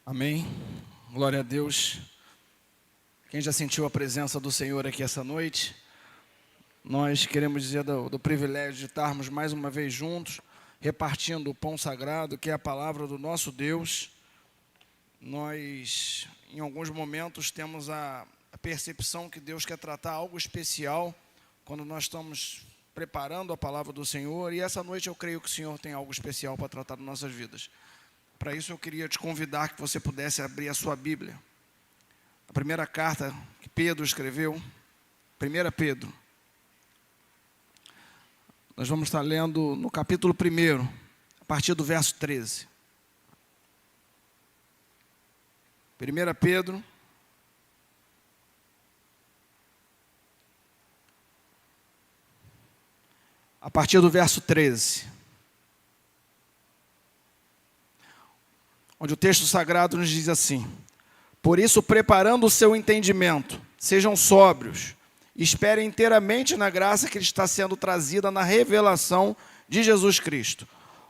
Amém. Glória a Deus. Quem já sentiu a presença do Senhor aqui essa noite, nós queremos dizer do privilégio de estarmos mais uma vez juntos, repartindo o pão sagrado, que é a palavra do nosso Deus. Nós, em alguns momentos, temos a percepção que Deus quer tratar algo especial quando nós estamos preparando a palavra do Senhor, e essa noite eu creio que o Senhor tem algo especial para tratar das nossas vidas. Para isso eu queria te convidar que você pudesse abrir a sua Bíblia. A primeira carta que Pedro escreveu, 1 Pedro. Nós vamos estar lendo no capítulo 1, a partir do verso 13. 1 Pedro, a partir do verso 13. Onde o texto sagrado nos diz assim: por isso, preparando o seu entendimento, sejam sóbrios, esperem inteiramente na graça que está sendo trazida na revelação de Jesus Cristo.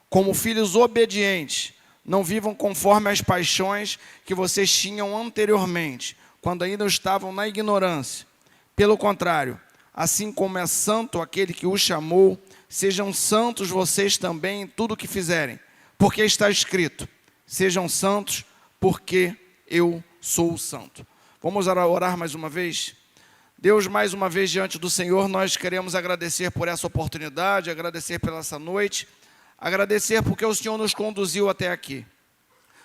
Como filhos obedientes, não vivam conforme as paixões que vocês tinham anteriormente, quando ainda estavam na ignorância. Pelo contrário, assim como é santo aquele que os chamou, sejam santos vocês também em tudo o que fizerem, porque está escrito: sejam santos, porque eu sou santo. Vamos orar mais uma vez? Deus, mais uma vez diante do Senhor, nós queremos agradecer por essa oportunidade, agradecer pela essa noite, agradecer porque o Senhor nos conduziu até aqui.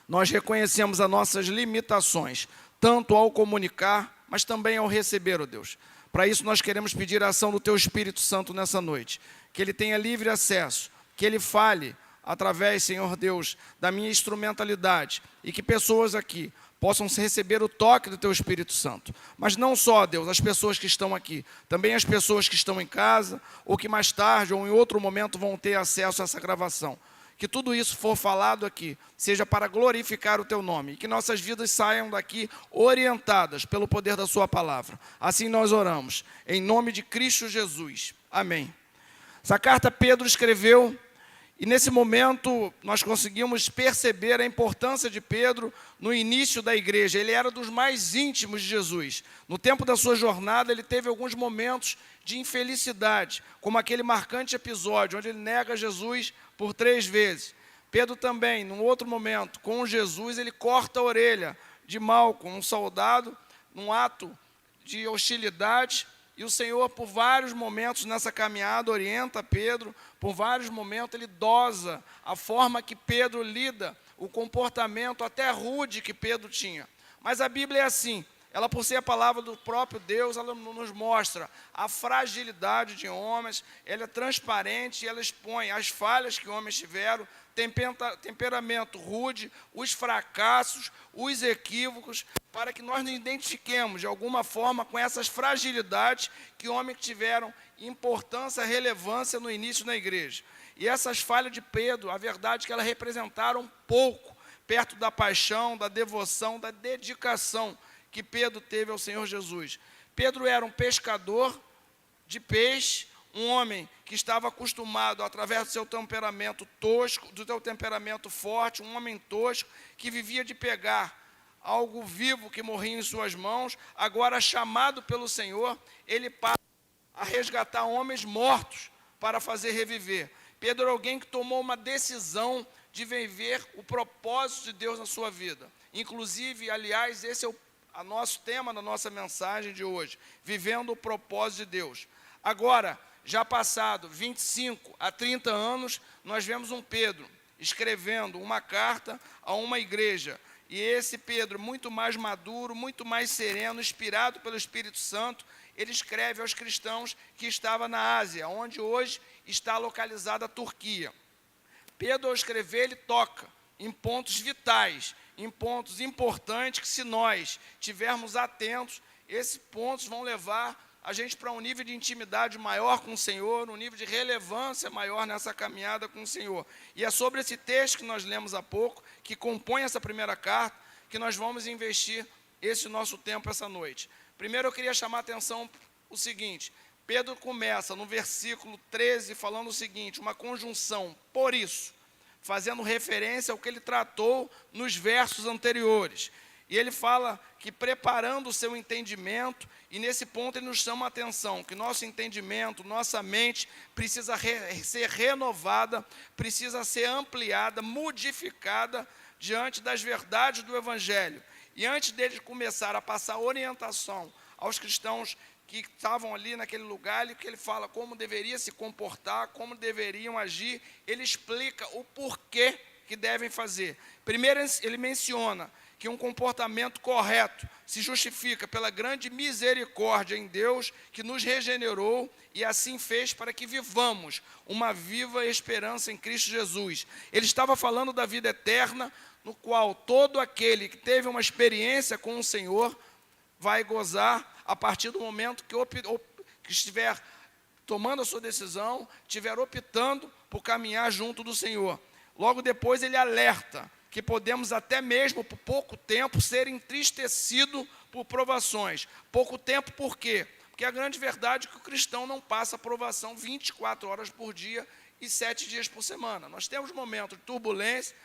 Nós reconhecemos as nossas limitações, tanto ao comunicar, mas também ao receber, ó Deus. Para isso nós queremos pedir a ação do Teu Espírito Santo nessa noite, que Ele tenha livre acesso, que Ele fale através, Senhor Deus, da minha instrumentalidade, e que pessoas aqui possam receber o toque do Teu Espírito Santo. Mas não só, Deus, as pessoas que estão aqui, também as pessoas que estão em casa, ou que mais tarde, ou em outro momento, vão ter acesso a essa gravação. Que tudo isso for falado aqui, seja para glorificar o Teu nome, e que nossas vidas saiam daqui orientadas pelo poder da Sua palavra. Assim nós oramos, em nome de Cristo Jesus. Amém. Essa carta Pedro escreveu, e nesse momento nós conseguimos perceber a importância de Pedro no início da igreja. Ele era dos mais íntimos de Jesus. No tempo da sua jornada, ele teve alguns momentos de infelicidade, como aquele marcante episódio onde ele nega Jesus por 3 vezes. Pedro também, num outro momento, com Jesus, ele corta a orelha de Malco, um soldado, num ato de hostilidade. E o Senhor, por vários momentos nessa caminhada, orienta Pedro, por vários momentos ele dosa a forma que Pedro lida, o comportamento até rude que Pedro tinha. Mas a Bíblia é assim, ela por ser a palavra do próprio Deus, ela nos mostra a fragilidade de homens, ela é transparente, ela expõe as falhas que homens tiveram, temperamento rude, os fracassos, os equívocos, para que nós nos identifiquemos de alguma forma com essas fragilidades que homens tiveram importância, relevância no início da igreja. E essas falhas de Pedro, a verdade é que elas representaram pouco, perto da paixão, da devoção, da dedicação que Pedro teve ao Senhor Jesus. Pedro era um pescador de peixe, um homem que estava acostumado, através do seu temperamento tosco, do seu temperamento forte, um homem tosco, que vivia de pegar algo vivo que morria em suas mãos. Agora, chamado pelo Senhor, ele passa a resgatar homens mortos para fazer reviver. Pedro é alguém que tomou uma decisão de viver o propósito de Deus na sua vida. Inclusive, aliás, esse é o nosso tema da nossa mensagem de hoje, vivendo o propósito de Deus. Agora, já passado 25 a 30 anos, nós vemos um Pedro escrevendo uma carta a uma igreja. E esse Pedro, muito mais maduro, muito mais sereno, inspirado pelo Espírito Santo, ele escreve aos cristãos que estavam na Ásia, onde hoje está localizada a Turquia. Pedro, ao escrever, ele toca em pontos vitais, em pontos importantes, que se nós estivermos atentos, esses pontos vão levar a gente para um nível de intimidade maior com o Senhor, um nível de relevância maior nessa caminhada com o Senhor. E é sobre esse texto que nós lemos há pouco, que compõe essa primeira carta, que nós vamos investir esse nosso tempo essa noite. Primeiro eu queria chamar a atenção o seguinte: Pedro começa no versículo 13 falando o seguinte, uma conjunção, por isso, fazendo referência ao que ele tratou nos versos anteriores. E ele fala que preparando o seu entendimento, e nesse ponto ele nos chama a atenção, que nosso entendimento, nossa mente precisa ser renovada, precisa ser ampliada, modificada diante das verdades do Evangelho. E antes dele começar a passar orientação aos cristãos que estavam ali naquele lugar, que ele fala como deveria se comportar, como deveriam agir, ele explica o porquê que devem fazer. Primeiro, ele menciona que um comportamento correto se justifica pela grande misericórdia em Deus, que nos regenerou e assim fez para que vivamos uma viva esperança em Cristo Jesus. Ele estava falando da vida eterna, no qual todo aquele que teve uma experiência com o Senhor vai gozar a partir do momento que estiver tomando a sua decisão, estiver optando por caminhar junto do Senhor. Logo depois ele alerta que podemos até mesmo por pouco tempo ser entristecidos por provações. Pouco tempo por quê? Porque a grande verdade é que o cristão não passa provação 24 horas por dia e 7 dias por semana. Nós temos momentos de turbulência,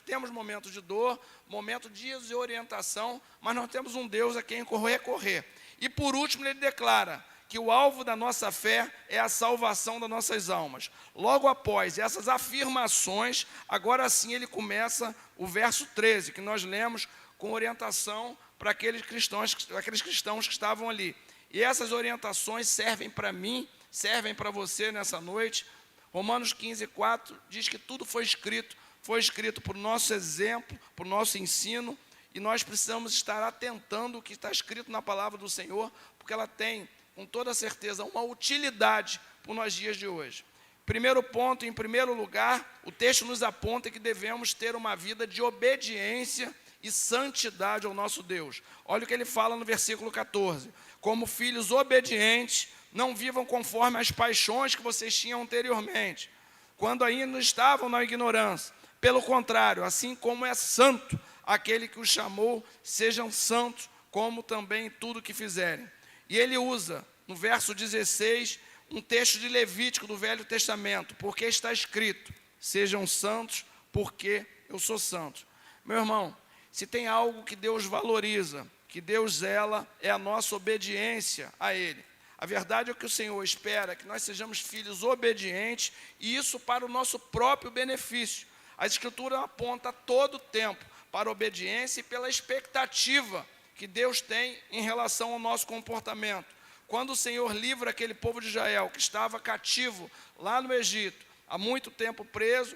temos momentos de dor, momentos de desorientação, mas nós temos um Deus a quem recorrer. E por último ele declara que o alvo da nossa fé é a salvação das nossas almas. Logo após essas afirmações, agora sim ele começa o verso 13, que nós lemos com orientação para aqueles cristãos que estavam ali. E essas orientações servem para mim, servem para você nessa noite. Romanos 15:4 diz que tudo foi escrito por nosso exemplo, por nosso ensino, e nós precisamos estar atentando o que está escrito na palavra do Senhor, porque ela tem, com toda certeza, uma utilidade para os dias de hoje. Primeiro ponto, em primeiro lugar, o texto nos aponta que devemos ter uma vida de obediência e santidade ao nosso Deus. Olha o que ele fala no versículo 14. Como filhos obedientes, não vivam conforme as paixões que vocês tinham anteriormente, quando ainda estavam na ignorância. Pelo contrário, assim como é santo aquele que os chamou, sejam santos, como também tudo que fizerem. E ele usa, no verso 16, um texto de Levítico do Velho Testamento, porque está escrito, sejam santos, porque eu sou santo. Meu irmão, se tem algo que Deus valoriza, que Deus zela, é a nossa obediência a Ele. A verdade é que o Senhor espera que nós sejamos filhos obedientes, e isso para o nosso próprio benefício. A Escritura aponta todo o tempo para a obediência e pela expectativa que Deus tem em relação ao nosso comportamento. Quando o Senhor livra aquele povo de Israel, que estava cativo lá no Egito, há muito tempo preso,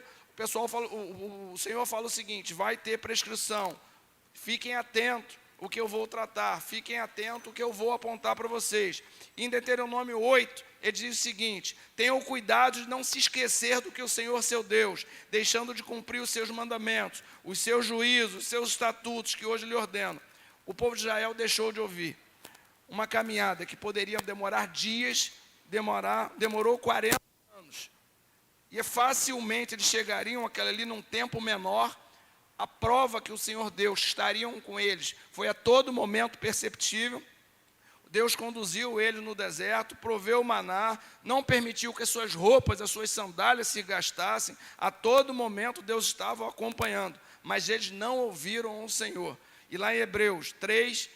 o Senhor fala o seguinte: vai ter prescrição, fiquem atentos o que eu vou tratar, fiquem atentos o que eu vou apontar para vocês. Em Deuteronômio 8, ele diz o seguinte: tenham cuidado de não se esquecer do que o Senhor seu Deus, deixando de cumprir os seus mandamentos, os seus juízos, os seus estatutos que hoje lhe ordeno. O povo de Israel deixou de ouvir. Uma caminhada que poderia demorar dias, demorou 40 anos. E facilmente eles chegariam ali num tempo menor. A prova que o Senhor Deus estariam com eles foi a todo momento perceptível. Deus conduziu eles no deserto, proveu o maná, não permitiu que as suas roupas, as suas sandálias se gastassem. A todo momento Deus estava acompanhando, mas eles não ouviram o Senhor. E lá em Hebreus 3,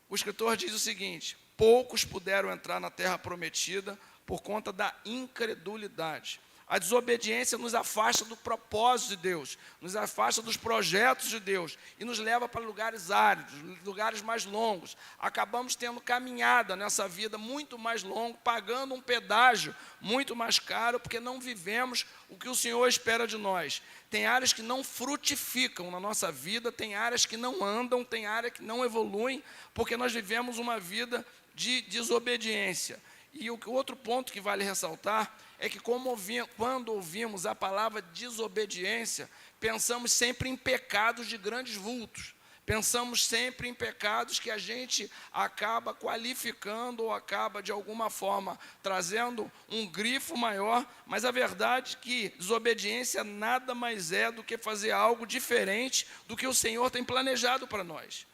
o escritor diz o seguinte: poucos puderam entrar na terra prometida por conta da incredulidade. A desobediência nos afasta do propósito de Deus, nos afasta dos projetos de Deus e nos leva para lugares áridos, lugares mais longos. Acabamos tendo caminhada nessa vida muito mais longa, pagando um pedágio muito mais caro, porque não vivemos o que o Senhor espera de nós. Tem áreas que não frutificam na nossa vida, tem áreas que não andam, tem áreas que não evoluem, porque nós vivemos uma vida de desobediência. E o outro ponto que vale ressaltar é que quando ouvimos a palavra desobediência, pensamos sempre em pecados de grandes vultos. Pensamos sempre em pecados que a gente acaba qualificando ou acaba, de alguma forma, trazendo um grifo maior, mas a verdade é que desobediência nada mais é do que fazer algo diferente do que o Senhor tem planejado para nós.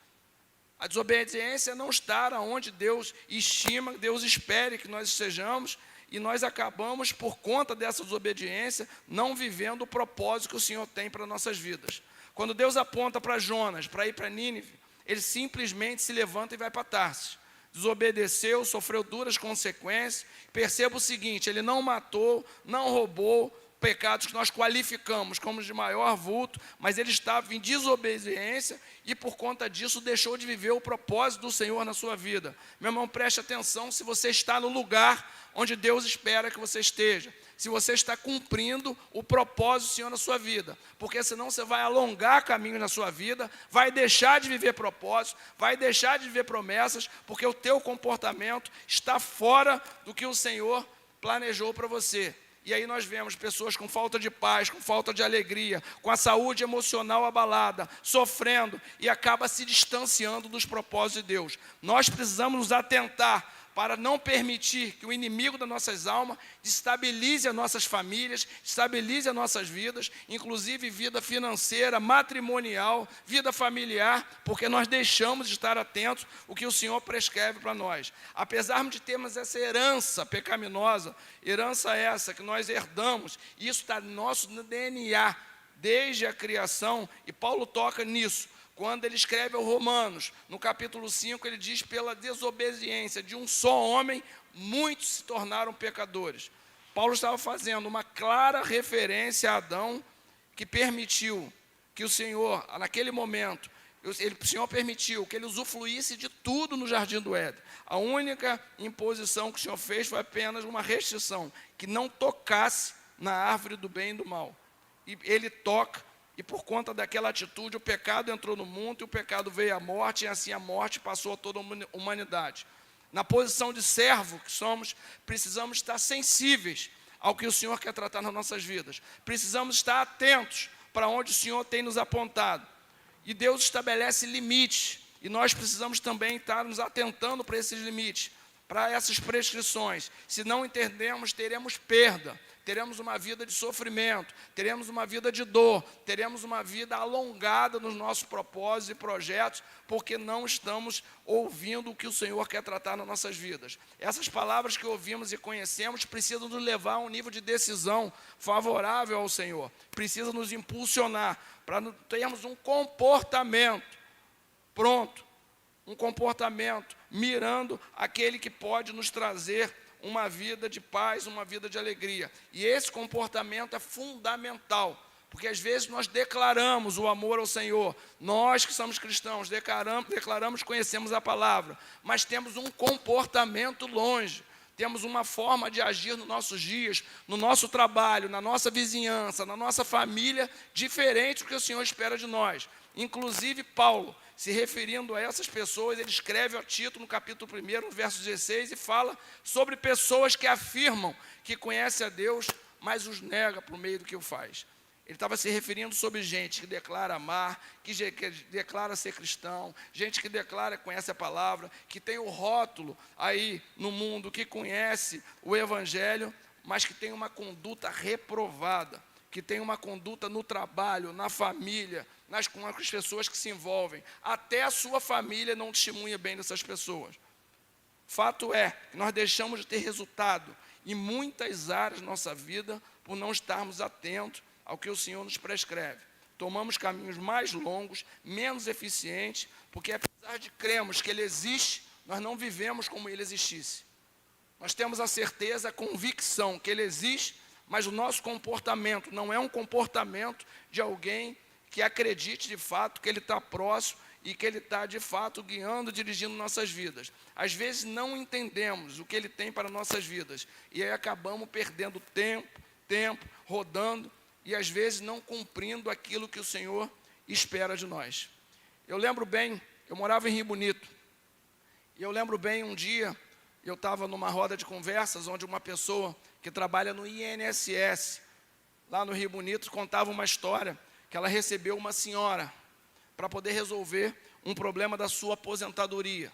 A desobediência é não estar onde Deus estima, Deus espere que nós estejamos, e nós acabamos, por conta dessa desobediência, não vivendo o propósito que o Senhor tem para nossas vidas. Quando Deus aponta para Jonas, para ir para Nínive, ele simplesmente se levanta e vai para Tarsis. Desobedeceu, sofreu duras consequências. Perceba o seguinte, ele não matou, não roubou, pecados que nós qualificamos como de maior vulto, mas ele estava em desobediência e por conta disso deixou de viver o propósito do Senhor na sua vida. Meu irmão, preste atenção se você está no lugar onde Deus espera que você esteja, se você está cumprindo o propósito do Senhor na sua vida, porque senão você vai alongar caminhos na sua vida, vai deixar de viver propósitos, vai deixar de viver promessas, porque o teu comportamento está fora do que o Senhor planejou para você. E aí nós vemos pessoas com falta de paz, com falta de alegria, com a saúde emocional abalada, sofrendo e acaba se distanciando dos propósitos de Deus. Nós precisamos nos atentar para não permitir que o inimigo das nossas almas destabilize as nossas famílias, destabilize as nossas vidas, inclusive vida financeira, matrimonial, vida familiar, porque nós deixamos de estar atentos ao que o Senhor prescreve para nós. Apesar de termos essa herança pecaminosa, herança essa que nós herdamos, isso está no nosso DNA, desde a criação, e Paulo toca nisso. Quando ele escreve aos Romanos, no capítulo 5, ele diz, pela desobediência de um só homem, muitos se tornaram pecadores. Paulo estava fazendo uma clara referência a Adão, que permitiu que o Senhor, naquele momento, o Senhor permitiu que ele usufruísse de tudo no jardim do Éden. A única imposição que o Senhor fez foi apenas uma restrição, que não tocasse na árvore do bem e do mal. E ele toca, e por conta daquela atitude, o pecado entrou no mundo, e o pecado veio à morte, e assim a morte passou a toda a humanidade. Na posição de servo que somos, precisamos estar sensíveis ao que o Senhor quer tratar nas nossas vidas. Precisamos estar atentos para onde o Senhor tem nos apontado. E Deus estabelece limites, e nós precisamos também estar nos atentando para esses limites, para essas prescrições. Se não entendermos, teremos perda. Teremos uma vida de sofrimento, teremos uma vida de dor, teremos uma vida alongada nos nossos propósitos e projetos, porque não estamos ouvindo o que o Senhor quer tratar nas nossas vidas. Essas palavras que ouvimos e conhecemos precisam nos levar a um nível de decisão favorável ao Senhor, precisa nos impulsionar para termos um comportamento pronto, um comportamento mirando aquele que pode nos trazer uma vida de paz, uma vida de alegria. E esse comportamento é fundamental, porque às vezes nós declaramos o amor ao Senhor, nós que somos cristãos, declaramos, conhecemos a palavra, mas temos um comportamento longe, temos uma forma de agir nos nossos dias, no nosso trabalho, na nossa vizinhança, na nossa família, diferente do que o Senhor espera de nós. Inclusive Paulo, se referindo a essas pessoas, ele escreve a Tito no capítulo 1, no verso 16, e fala sobre pessoas que afirmam que conhecem a Deus, mas os nega por meio do que o faz. Ele estava se referindo sobre gente que declara amar, que declara ser cristão, gente que declara que conhece a palavra, que tem o rótulo aí no mundo, que conhece o Evangelho, mas que tem uma conduta reprovada, que tem uma conduta no trabalho, na família, com as pessoas que se envolvem. Até a sua família não testemunha bem dessas pessoas. Fato é que nós deixamos de ter resultado em muitas áreas da nossa vida por não estarmos atentos ao que o Senhor nos prescreve. Tomamos caminhos mais longos, menos eficientes, porque apesar de crermos que Ele existe, nós não vivemos como Ele existisse. Nós temos a certeza, a convicção que Ele existe, mas o nosso comportamento não é um comportamento de alguém que acredite de fato que Ele está próximo e que Ele está de fato guiando, dirigindo nossas vidas. Às vezes não entendemos o que Ele tem para nossas vidas, e aí acabamos perdendo tempo, rodando, e às vezes não cumprindo aquilo que o Senhor espera de nós. Eu lembro bem, eu morava em Rio Bonito, e eu lembro bem um dia, eu estava numa roda de conversas, onde uma pessoa que trabalha no INSS, lá no Rio Bonito, contava uma história, que ela recebeu uma senhora para poder resolver um problema da sua aposentadoria.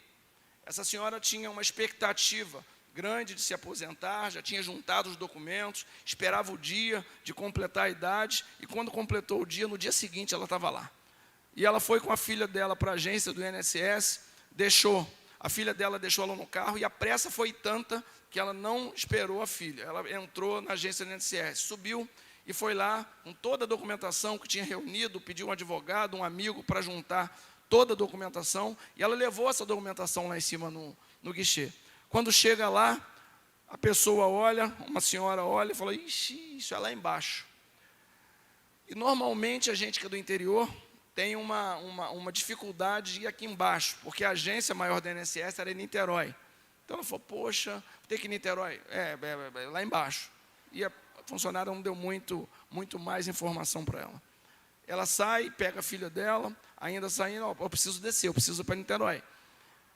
Essa senhora tinha uma expectativa grande de se aposentar, já tinha juntado os documentos, esperava o dia de completar a idade, e quando completou o dia, no dia seguinte ela estava lá. E ela foi com a filha dela para a agência do INSS, deixou A filha dela deixou ela no carro e a pressa foi tanta que ela não esperou a filha. Ela entrou na agência do INSS, subiu e foi lá com toda a documentação que tinha reunido, pediu um advogado, um amigo para juntar toda a documentação, e ela levou essa documentação lá em cima no guichê. Quando chega lá, a pessoa olha, uma senhora olha e fala, ixi, isso é lá embaixo. E normalmente a gente que é do interior tem uma dificuldade de ir aqui embaixo, porque a agência maior da INSS era em Niterói. Então ela falou, poxa, tem que ir em Niterói? Lá embaixo. E a funcionária não deu muito mais informação para ela. Ela sai, pega a filha dela, ainda saindo, eu preciso descer, eu preciso ir para Niterói.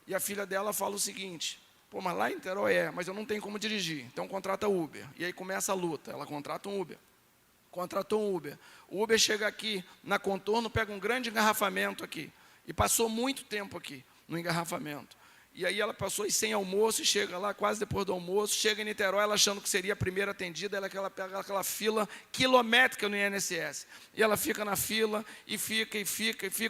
E a filha dela fala o seguinte, pô, mas lá em Niterói mas eu não tenho como dirigir, então contrata Uber. E aí começa a luta, ela contrata um Uber. Contratou um Uber. O Uber chega aqui na Contorno, pega um grande engarrafamento aqui. E passou muito tempo aqui no engarrafamento. E aí ela passou sem almoço e chega lá quase depois do almoço, chega em Niterói, ela achando que seria a primeira atendida, ela pega aquela fila quilométrica no INSS. E ela fica na fila e fica.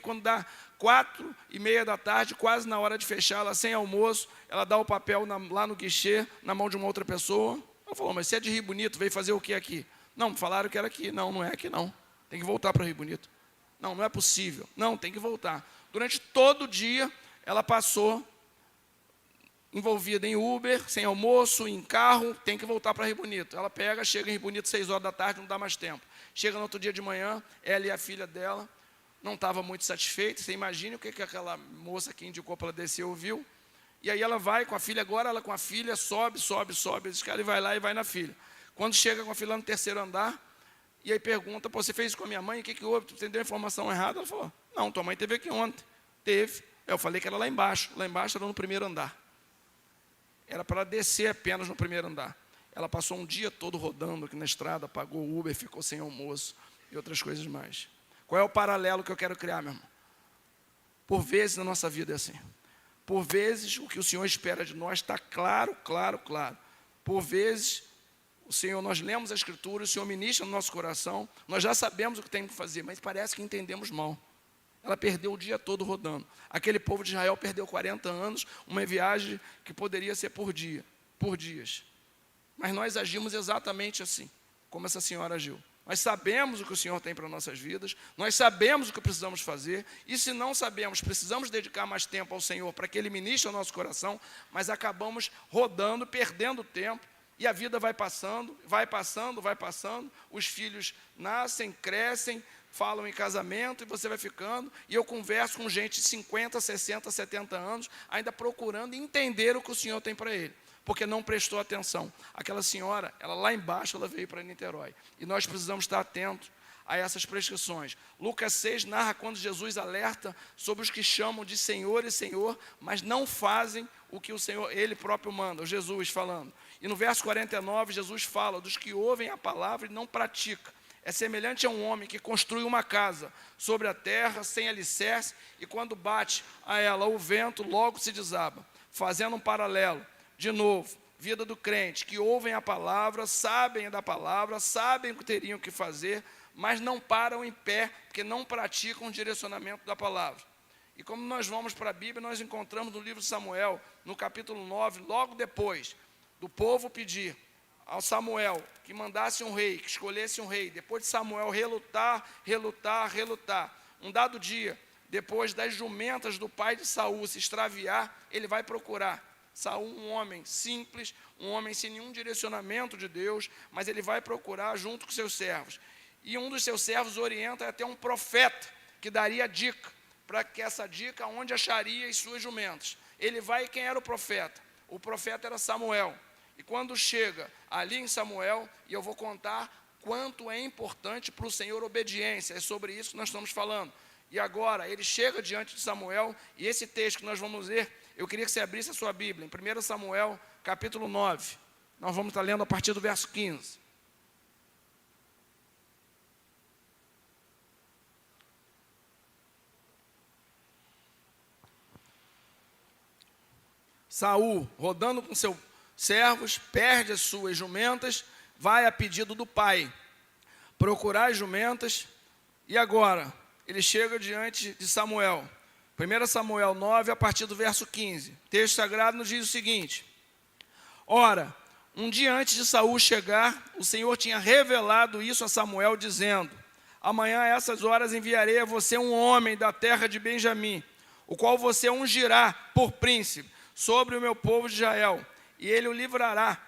Quando dá 4h30 da tarde, quase na hora de fechar, ela sem almoço, ela dá o papel lá no guichê, na mão de uma outra pessoa. Ela falou, mas você é de Rio Bonito, veio fazer o que aqui? Não, falaram que era aqui. Não, não é aqui não. Tem que voltar para Rio Bonito. Não, não é possível. Não, tem que voltar. Durante todo o dia, ela passou envolvida em Uber, sem almoço, em carro, tem que voltar para Rio Bonito. Ela pega, chega em Rio Bonito 6 horas da tarde, não dá mais tempo. Chega no outro dia de manhã, ela e a filha dela não estavam muito satisfeitas. Você imagina o que aquela moça que indicou para ela descer ouviu. E aí ela vai com a filha, agora ela com a filha, sobe, esse cara vai lá e vai na filha. Quando chega com a filha no 3º andar, e aí pergunta, pô, você fez isso com a minha mãe, o que houve? Você deu a informação errada? Ela falou, não, tua mãe teve aqui ontem. Teve. Eu falei que era lá embaixo era no 1º andar. Era para descer apenas no 1º andar. Ela passou um dia todo rodando aqui na estrada, pagou o Uber, ficou sem almoço e outras coisas mais. Qual é o paralelo que eu quero criar, meu irmão? Por vezes na nossa vida é assim. Por vezes o que o Senhor espera de nós está claro. Por vezes o Senhor, nós lemos a Escritura, o Senhor ministra no nosso coração, nós já sabemos o que temos que fazer, mas parece que entendemos mal. Ela perdeu o dia todo rodando. Aquele povo de Israel perdeu 40 anos, uma viagem que poderia ser por dias. Mas nós agimos exatamente assim, como essa senhora agiu. Nós sabemos o que o Senhor tem para nossas vidas, nós sabemos o que precisamos fazer, e se não sabemos, precisamos dedicar mais tempo ao Senhor para que Ele ministre o nosso coração, mas acabamos rodando, perdendo tempo, e a vida vai passando, os filhos nascem, crescem, falam em casamento e você vai ficando, e eu converso com gente de 50, 60, 70 anos, ainda procurando entender o que o Senhor tem para ele, porque não prestou atenção. Aquela senhora, ela lá embaixo, ela veio para Niterói, e nós precisamos estar atentos a essas prescrições. Lucas 6 narra quando Jesus alerta sobre os que chamam de Senhor e Senhor, mas não fazem o que o Senhor, Ele próprio manda, o Jesus falando. E no verso 49, Jesus fala dos que ouvem a palavra e não praticam. É semelhante a um homem que construi uma casa sobre a terra, sem alicerce, e quando bate a ela o vento, logo se desaba. Fazendo um paralelo, de novo, vida do crente, que ouvem a palavra, sabem da palavra, sabem o que teriam que fazer, mas não param em pé, porque não praticam o direcionamento da palavra. E como nós vamos para a Bíblia, nós encontramos no livro de Samuel, no capítulo 9, logo depois do povo pedir ao Samuel que mandasse um rei, que escolhesse um rei, depois de Samuel relutar, um dado dia, depois das jumentas do pai de Saul se extraviar, ele vai procurar Saul, um homem simples, um homem sem nenhum direcionamento de Deus, mas ele vai procurar junto com seus servos. E um dos seus servos orienta até um profeta, que daria dica, para que essa dica, onde acharia as suas jumentas. Ele vai, e quem era o profeta? O profeta era Samuel. E quando chega ali em Samuel, e eu vou contar quanto é importante para o Senhor obediência, é sobre isso que nós estamos falando. E agora, ele chega diante de Samuel, e esse texto que nós vamos ler, eu queria que você abrisse a sua Bíblia, em 1 Samuel, capítulo 9. Nós vamos estar lendo a partir do verso 15. Saul, rodando com seus servos, perde as suas jumentas, vai a pedido do pai procurar as jumentas, e agora ele chega diante de Samuel. 1 Samuel 9, a partir do verso 15. O texto sagrado nos diz o seguinte: ora, um dia antes de Saul chegar, o Senhor tinha revelado isso a Samuel, dizendo: amanhã a essas horas enviarei a você um homem da terra de Benjamim, o qual você ungirá por príncipe sobre o meu povo de Israel, e ele o livrará,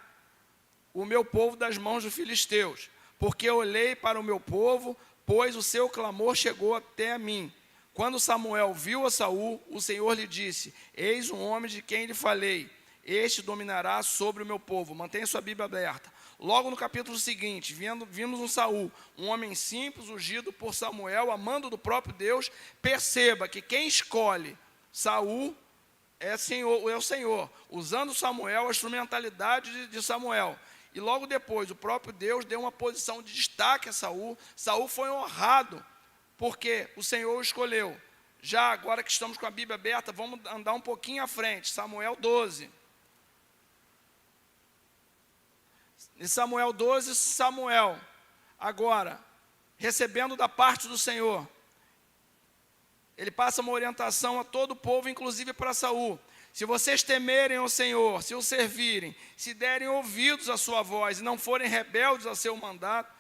o meu povo, das mãos dos filisteus, porque eu olhei para o meu povo, pois o seu clamor chegou até a mim. Quando Samuel viu a Saul, o Senhor lhe disse: eis um homem de quem lhe falei, este dominará sobre o meu povo. Mantenha sua Bíblia aberta. Logo no capítulo seguinte, vimos um Saul, um homem simples, ungido por Samuel, amando do próprio Deus. Perceba que quem escolhe Saul é o Senhor, usando Samuel, a instrumentalidade de Samuel. E logo depois, o próprio Deus deu uma posição de destaque a Saul. Saul foi honrado, porque o Senhor o escolheu. Já agora que estamos com a Bíblia aberta, vamos andar um pouquinho à frente. Samuel 12. Em Samuel 12, Samuel, agora, recebendo da parte do Senhor, ele passa uma orientação a todo o povo, inclusive para Saul: se vocês temerem ao Senhor, se o servirem, se derem ouvidos à sua voz, e não forem rebeldes ao seu mandato,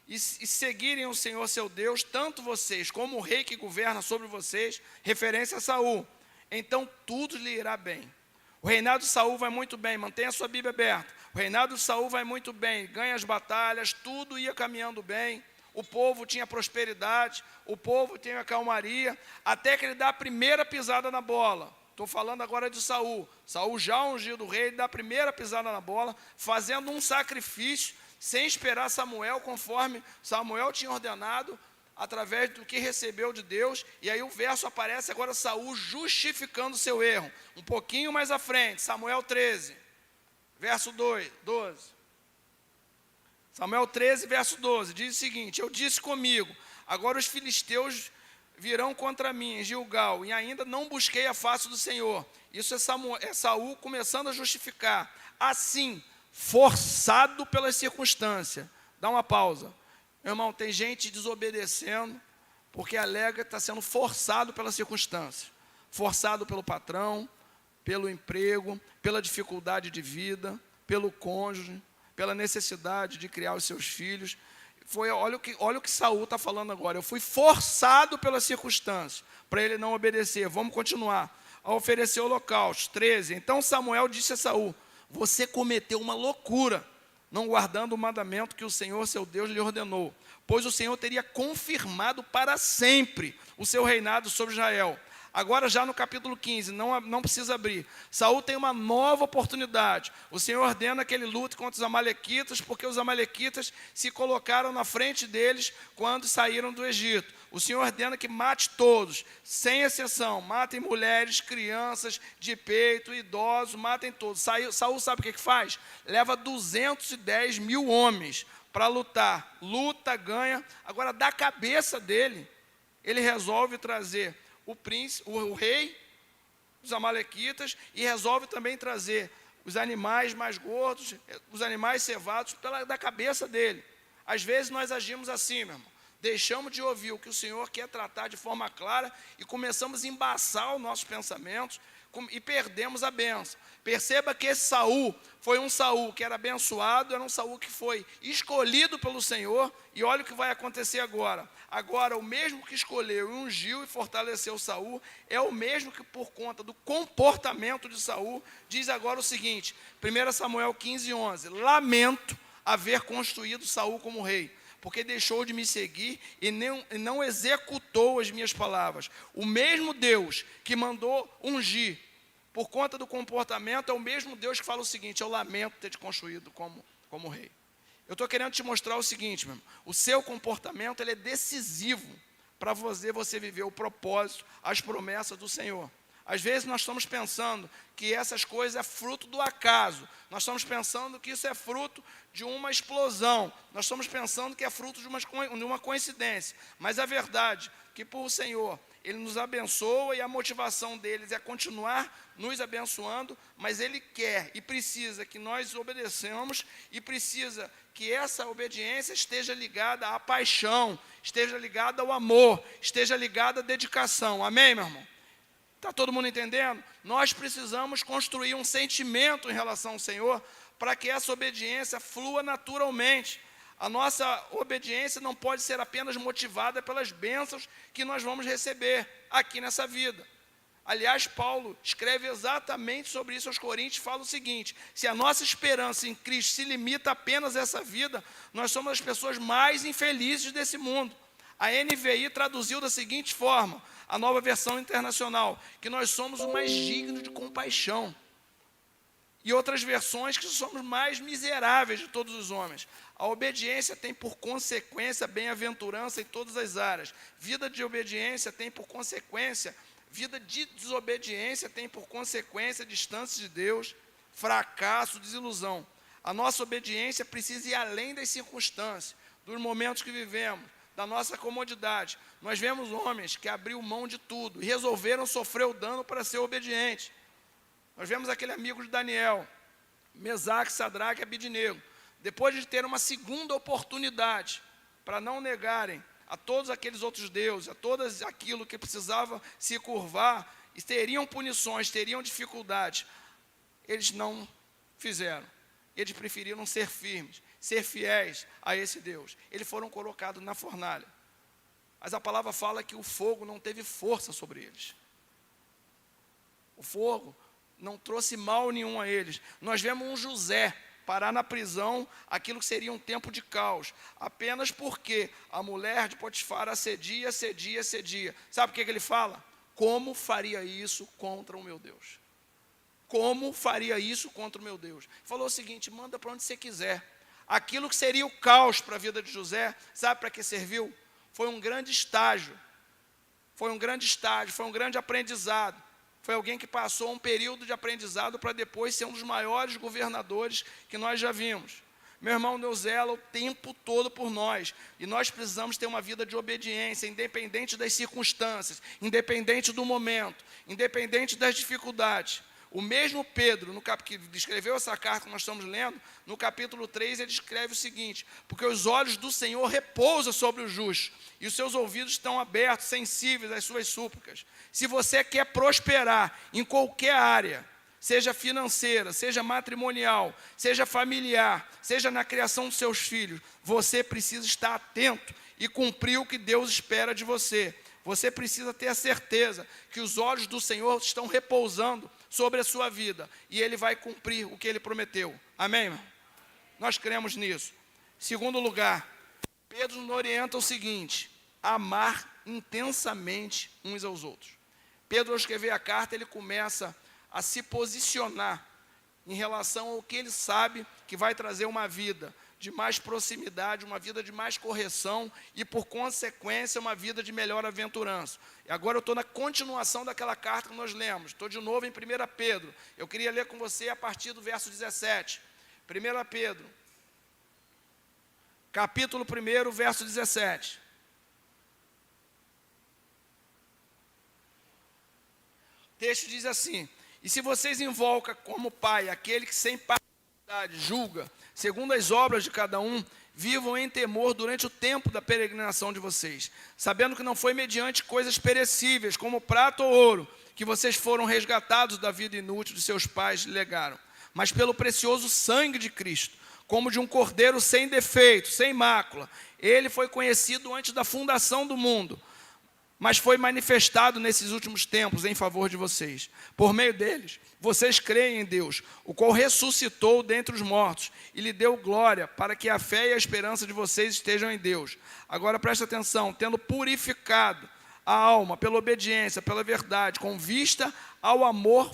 e seguirem o Senhor seu Deus, tanto vocês como o rei que governa sobre vocês, referência a Saul, então tudo lhe irá bem. O reinado de Saul vai muito bem, mantenha a sua Bíblia aberta. O reinado de Saul vai muito bem, ganha as batalhas, tudo ia caminhando bem, o povo tinha prosperidade, o povo tinha calmaria, até que ele dá a primeira pisada na bola. Estou falando agora de Saul. Saul já ungido rei, ele dá a primeira pisada na bola, fazendo um sacrifício, sem esperar Samuel, conforme Samuel tinha ordenado, através do que recebeu de Deus. E aí o verso aparece agora, Saul justificando o seu erro. Um pouquinho mais à frente, Samuel 13, verso 12. Samuel 13, verso 12, diz o seguinte: eu disse comigo, agora os filisteus virão contra mim em Gilgal, e ainda não busquei a face do Senhor. Isso é Saul começando a justificar. Assim, forçado pelas circunstâncias. Dá uma pausa. Meu irmão, tem gente desobedecendo, porque alega que está sendo forçado pelas circunstâncias. Forçado pelo patrão, pelo emprego, pela dificuldade de vida, pelo cônjuge, pela necessidade de criar os seus filhos. Olha o que Saul está falando agora: eu fui forçado pelas circunstâncias, para ele não obedecer. Vamos continuar. A oferecer holocausto. 13. Então Samuel disse a Saul: você cometeu uma loucura, não guardando o mandamento que o Senhor seu Deus lhe ordenou, pois o Senhor teria confirmado para sempre o seu reinado sobre Israel. Agora já no capítulo 15, não precisa abrir. Saul tem uma nova oportunidade. O Senhor ordena que ele lute contra os amalequitas, porque os amalequitas se colocaram na frente deles quando saíram do Egito. O Senhor ordena que mate todos, sem exceção. Matem mulheres, crianças de peito, idosos, matem todos. Saul sabe o que faz? Leva 210 mil homens para lutar. Luta, ganha. Agora, da cabeça dele, ele resolve trazer o príncipe, o rei dos amalequitas, e resolve também trazer os animais mais gordos, os animais cevados, da cabeça dele. Às vezes nós agimos assim, meu irmão. Deixamos de ouvir o que o Senhor quer tratar de forma clara e começamos a embaçar os nossos pensamentos e perdemos a bênção. Perceba que esse Saul foi um Saul que era abençoado, era um Saul que foi escolhido pelo Senhor, e olha o que vai acontecer agora. Agora, o mesmo que escolheu e ungiu e fortaleceu Saul, é o mesmo que, por conta do comportamento de Saul, diz agora o seguinte, 1 Samuel 15, 11, lamento haver construído Saul como rei, porque deixou de me seguir e não executou as minhas palavras. O mesmo Deus que mandou ungir por conta do comportamento é o mesmo Deus que fala o seguinte: eu lamento ter te construído como rei. Eu estou querendo te mostrar o seguinte, meu irmão, o seu comportamento ele é decisivo para você viver o propósito, as promessas do Senhor. Às vezes nós estamos pensando que essas coisas é fruto do acaso. Nós estamos pensando que isso é fruto de uma explosão. Nós estamos pensando que é fruto de uma coincidência. Mas a verdade é que por o Senhor, Ele nos abençoa, e a motivação deles é continuar nos abençoando, mas Ele quer e precisa que nós obedeçamos, e precisa que essa obediência esteja ligada à paixão, esteja ligada ao amor, esteja ligada à dedicação. Amém, meu irmão? Está todo mundo entendendo? Nós precisamos construir um sentimento em relação ao Senhor para que essa obediência flua naturalmente. A nossa obediência não pode ser apenas motivada pelas bênçãos que nós vamos receber aqui nessa vida. Aliás, Paulo escreve exatamente sobre isso aos Coríntios, fala o seguinte: se a nossa esperança em Cristo se limita apenas a essa vida, nós somos as pessoas mais infelizes desse mundo. A NVI traduziu da seguinte forma, a Nova Versão Internacional, que nós somos o mais digno de compaixão. E outras versões que somos mais miseráveis de todos os homens. A obediência tem por consequência bem-aventurança em todas as áreas. Vida de obediência tem por consequência, vida de desobediência tem por consequência distância de Deus, fracasso, desilusão. A nossa obediência precisa ir além das circunstâncias, dos momentos que vivemos, da nossa comodidade. Nós vemos homens que abriram mão de tudo e resolveram sofrer o dano para ser obedientes. Nós vemos aquele amigo de Daniel, Mesaque, Sadraque e Abidnego. Depois de ter uma segunda oportunidade para não negarem a todos aqueles outros deuses, a todo aquilo que precisava se curvar, e teriam punições, teriam dificuldades, eles não fizeram. Eles preferiram ser firmes, ser fiéis a esse Deus. Eles foram colocados na fornalha. Mas a palavra fala que o fogo não teve força sobre eles. O fogo não trouxe mal nenhum a eles. Nós vemos um José parar na prisão, aquilo que seria um tempo de caos, apenas porque a mulher de Potifar assedia. Sabe o que ele fala? Como faria isso contra o meu Deus? Como faria isso contra o meu Deus? Falou o seguinte: manda para onde você quiser. Aquilo que seria o caos para a vida de José, sabe para que serviu? Foi um grande estágio, foi um grande aprendizado. Foi alguém que passou um período de aprendizado para depois ser um dos maiores governadores que nós já vimos. Meu irmão, Deus zela o tempo todo por nós. E nós precisamos ter uma vida de obediência, independente das circunstâncias, independente do momento, independente das dificuldades. O mesmo Pedro, que escreveu essa carta que nós estamos lendo, no capítulo 3, ele escreve o seguinte: porque os olhos do Senhor repousam sobre os justos, e os seus ouvidos estão abertos, sensíveis às suas súplicas. Se você quer prosperar em qualquer área, seja financeira, seja matrimonial, seja familiar, seja na criação dos seus filhos, você precisa estar atento e cumprir o que Deus espera de você. Você precisa ter a certeza que os olhos do Senhor estão repousando sobre a sua vida, e Ele vai cumprir o que Ele prometeu. Amém, irmão? Nós cremos nisso. Segundo lugar, Pedro nos orienta o seguinte: amar intensamente uns aos outros. Pedro, ao escrever a carta, ele começa a se posicionar em relação ao que ele sabe que vai trazer uma vida de mais proximidade, uma vida de mais correção e, por consequência, uma vida de melhor aventurança. E agora eu estou na continuação daquela carta que nós lemos. Estou de novo em 1 Pedro. Eu queria ler com você a partir do verso 17. 1 Pedro, capítulo 1, verso 17. O texto diz assim: e se vocês invocam como pai aquele que sem parcialidade julga, segundo as obras de cada um, vivam em temor durante o tempo da peregrinação de vocês, sabendo que não foi mediante coisas perecíveis, como prata ou ouro, que vocês foram resgatados da vida inútil de seus pais legaram, mas pelo precioso sangue de Cristo, como de um cordeiro sem defeito, sem mácula. Ele foi conhecido antes da fundação do mundo, mas foi manifestado nesses últimos tempos em favor de vocês. Por meio deles, vocês creem em Deus, o qual ressuscitou dentre os mortos e lhe deu glória, para que a fé e a esperança de vocês estejam em Deus. Agora presta atenção: tendo purificado a alma pela obediência, pela verdade, com vista ao amor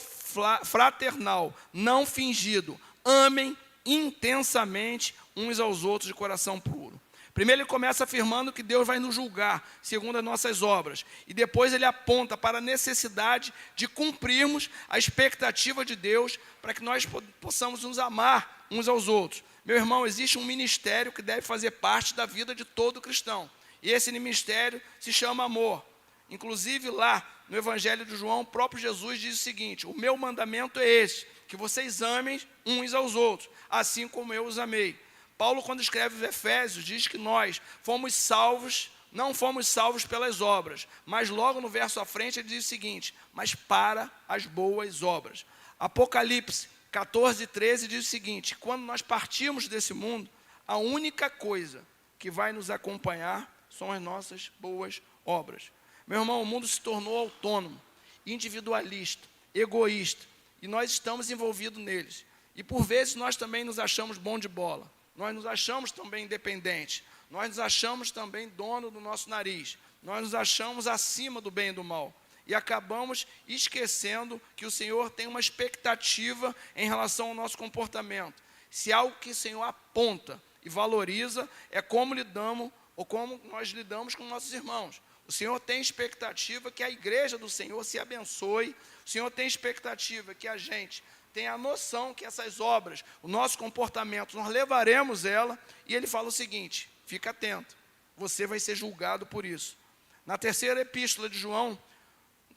fraternal, não fingido, amem intensamente uns aos outros de coração puro. Primeiro ele começa afirmando que Deus vai nos julgar segundo as nossas obras. E depois ele aponta para a necessidade de cumprirmos a expectativa de Deus para que nós possamos nos amar uns aos outros. Meu irmão, existe um ministério que deve fazer parte da vida de todo cristão. E esse ministério se chama amor. Inclusive lá no Evangelho de João, o próprio Jesus diz o seguinte: o meu mandamento é esse, que vocês amem uns aos outros, assim como eu os amei. Paulo, quando escreve os Efésios, diz que nós fomos salvos não fomos salvos pelas obras. Mas logo no verso à frente ele diz o seguinte: mas para as boas obras. Apocalipse 14:13 diz o seguinte: quando nós partirmos desse mundo, a única coisa que vai nos acompanhar são as nossas boas obras. Meu irmão, o mundo se tornou autônomo, individualista, egoísta, e nós estamos envolvidos neles. E por vezes nós também nos achamos bom de bola, nós nos achamos também independentes, nós nos achamos também dono do nosso nariz, nós nos achamos acima do bem e do mal. E acabamos esquecendo que o Senhor tem uma expectativa em relação ao nosso comportamento. Se algo que o Senhor aponta e valoriza é como lidamos, ou como nós lidamos com nossos irmãos. O Senhor tem expectativa que a igreja do Senhor se abençoe. O Senhor tem expectativa que a gente tenha a noção que essas obras, o nosso comportamento, nós levaremos ela. E ele fala o seguinte: fica atento, você vai ser julgado por isso. Na terceira epístola de João,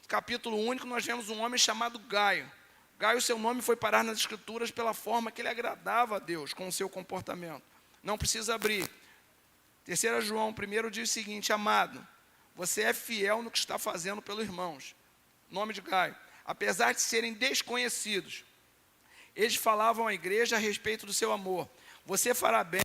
capítulo único, nós vemos um homem chamado Gaio. Gaio, seu nome foi parar nas Escrituras pela forma que ele agradava a Deus com o seu comportamento. Não precisa abrir. 3 João 1 diz o seguinte: amado, você é fiel no que está fazendo pelos irmãos. Nome de Gaio. Apesar de serem desconhecidos, eles falavam à igreja a respeito do seu amor. Você fará bem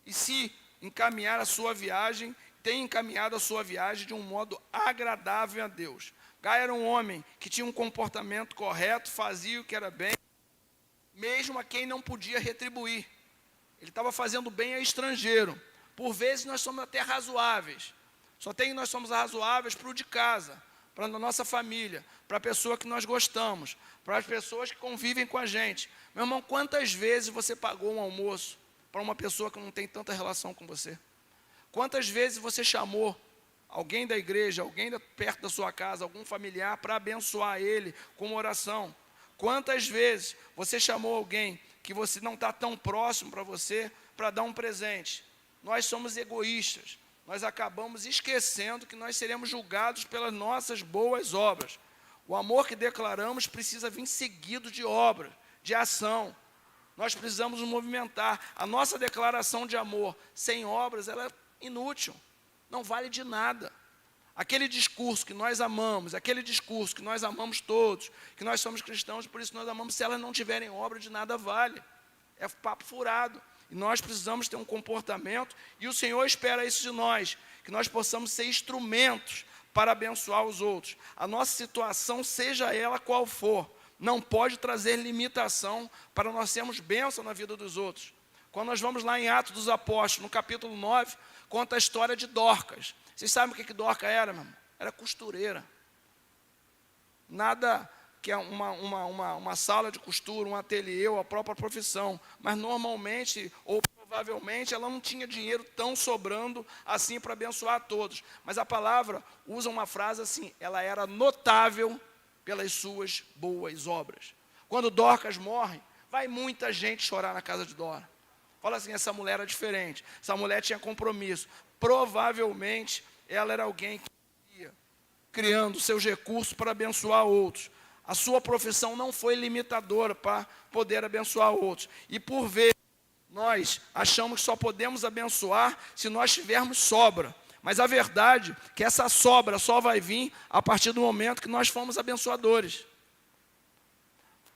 e se encaminhar a sua viagem, tem encaminhado a sua viagem de um modo agradável a Deus. Gaio era um homem que tinha um comportamento correto, fazia o que era bem, mesmo a quem não podia retribuir. Ele estava fazendo bem a estrangeiro. Por vezes nós somos até razoáveis. Nós somos razoáveis para o de casa, para a nossa família, para a pessoa que nós gostamos, para as pessoas que convivem com a gente. Meu irmão, quantas vezes você pagou um almoço para uma pessoa que não tem tanta relação com você? Quantas vezes você chamou alguém da igreja, alguém perto da sua casa, algum familiar, para abençoar ele com uma oração? Quantas vezes você chamou alguém que você não está tão próximo para você, para dar um presente? Nós somos egoístas, nós acabamos esquecendo que nós seremos julgados pelas nossas boas obras. O amor que declaramos precisa vir seguido de obra, de ação. Nós precisamos nos movimentar. A nossa declaração de amor sem obras, ela é inútil, não vale de nada. Aquele discurso que nós amamos, aquele discurso que nós amamos todos, que nós somos cristãos, por isso nós amamos, se elas não tiverem obra, de nada vale. É papo furado. E nós precisamos ter um comportamento, e o Senhor espera isso de nós, que nós possamos ser instrumentos para abençoar os outros. A nossa situação, seja ela qual for, não pode trazer limitação para nós sermos bênção na vida dos outros. Quando nós vamos lá em Atos dos Apóstolos, no capítulo 9, conta a história de Dorcas. Vocês sabem o que Dorcas era, meu irmão? Era costureira. Nada que é uma sala de costura, um ateliê ou a própria profissão. Mas normalmente, ou provavelmente, ela não tinha dinheiro tão sobrando assim para abençoar a todos. Mas a palavra usa uma frase assim: ela era notável pelas suas boas obras. Quando Dorcas morre, vai muita gente chorar na casa de Dora. Fala assim: essa mulher era diferente, essa mulher tinha compromisso. Provavelmente, ela era alguém que ia criando seus recursos para abençoar outros. A sua profissão não foi limitadora para poder abençoar outros. E por vezes, nós achamos que só podemos abençoar se nós tivermos sobra. Mas a verdade é que essa sobra só vai vir a partir do momento que nós fomos abençoadores.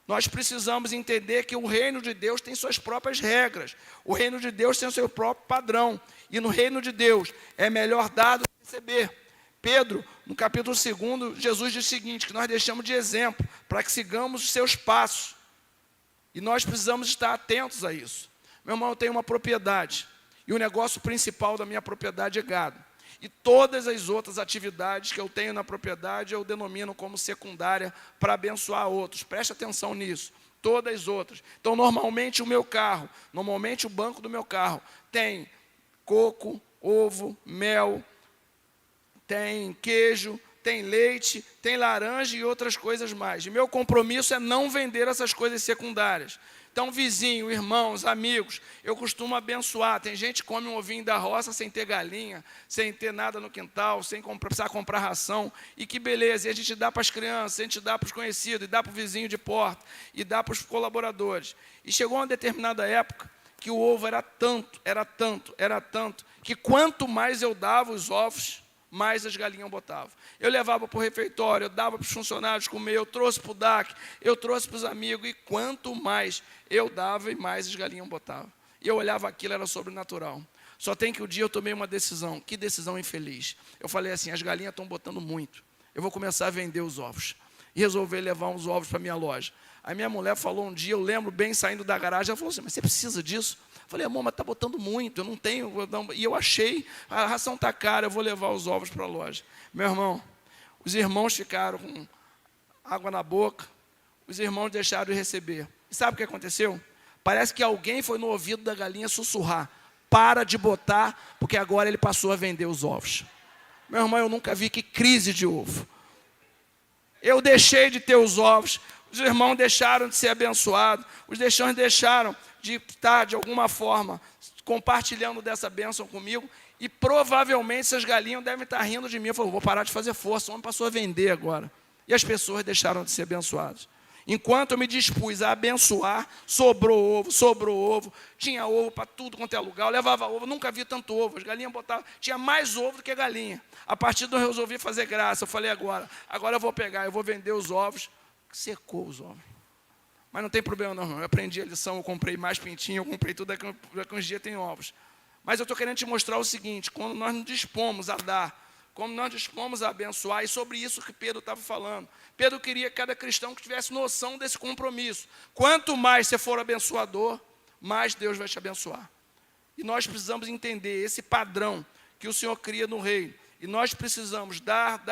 Nós precisamos entender que o reino de Deus tem suas próprias regras. O reino de Deus tem o seu próprio padrão. E no reino de Deus é melhor dar do que receber. Pedro, no capítulo 2, Jesus diz o seguinte, que nós deixamos de exemplo para que sigamos os seus passos. E nós precisamos estar atentos a isso. Meu irmão, eu tenho uma propriedade. E o negócio principal da minha propriedade é gado. E todas as outras atividades que eu tenho na propriedade, eu denomino como secundária para abençoar outros. Preste atenção nisso. Todas as outras. Então, normalmente o banco do meu carro tem coco, ovo, mel, tem queijo, tem leite, tem laranja e outras coisas mais. E meu compromisso é não vender essas coisas secundárias. Então, vizinho, irmãos, amigos, eu costumo abençoar. Tem gente que come um ovinho da roça sem ter galinha, sem ter nada no quintal, sem precisar comprar ração. E que beleza, e a gente dá para as crianças, a gente dá para os conhecidos, e dá para o vizinho de porta, e dá para os colaboradores. E chegou uma determinada época que o ovo era tanto, que quanto mais eu dava os ovos, mais as galinhas botavam. Eu levava para o refeitório, eu dava para os funcionários comer, eu trouxe para o DAC, eu trouxe para os amigos, e quanto mais eu dava, e mais as galinhas botavam. E eu olhava aquilo, era sobrenatural. Só tem que um dia eu tomei uma decisão, que decisão infeliz. Eu falei assim, as galinhas estão botando muito, eu vou começar a vender os ovos. E resolvi levar uns ovos para a minha loja. Aí minha mulher falou um dia, eu lembro bem, saindo da garagem, ela falou assim, mas você precisa disso? Eu falei, amor, mas está botando muito, eu não tenho. E eu achei, a ração está cara, eu vou levar os ovos para a loja. Meu irmão, os irmãos ficaram com água na boca, os irmãos deixaram de receber. E sabe o que aconteceu? Parece que alguém foi no ouvido da galinha sussurrar, para de botar, porque agora ele passou a vender os ovos. Meu irmão, eu nunca vi, que crise de ovo. Eu deixei de ter os ovos, os irmãos deixaram de ser abençoados, os irmãos deixaram de estar, de alguma forma, compartilhando dessa bênção comigo, e provavelmente essas galinhas devem estar rindo de mim. Eu falei, vou parar de fazer força, o homem passou a vender agora. E as pessoas deixaram de ser abençoadas. Enquanto eu me dispus a abençoar, sobrou ovo, tinha ovo para tudo quanto é lugar, eu levava ovo, nunca vi tanto ovo, as galinhas botavam, tinha mais ovo do que galinha. A partir daí eu resolvi fazer graça, eu falei agora eu vou pegar, eu vou vender os ovos, secou os ovos. Mas não tem problema não, eu aprendi a lição, eu comprei mais pintinho, eu comprei tudo, daqui uns dias tem ovos. Mas eu estou querendo te mostrar o seguinte, quando nós nos dispomos a dar, como nós dispomos a abençoar, e sobre isso que Pedro estava falando. Pedro queria que cada cristão que tivesse noção desse compromisso. Quanto mais você for abençoador, mais Deus vai te abençoar. E nós precisamos entender esse padrão que o Senhor cria no reino. E nós precisamos dar,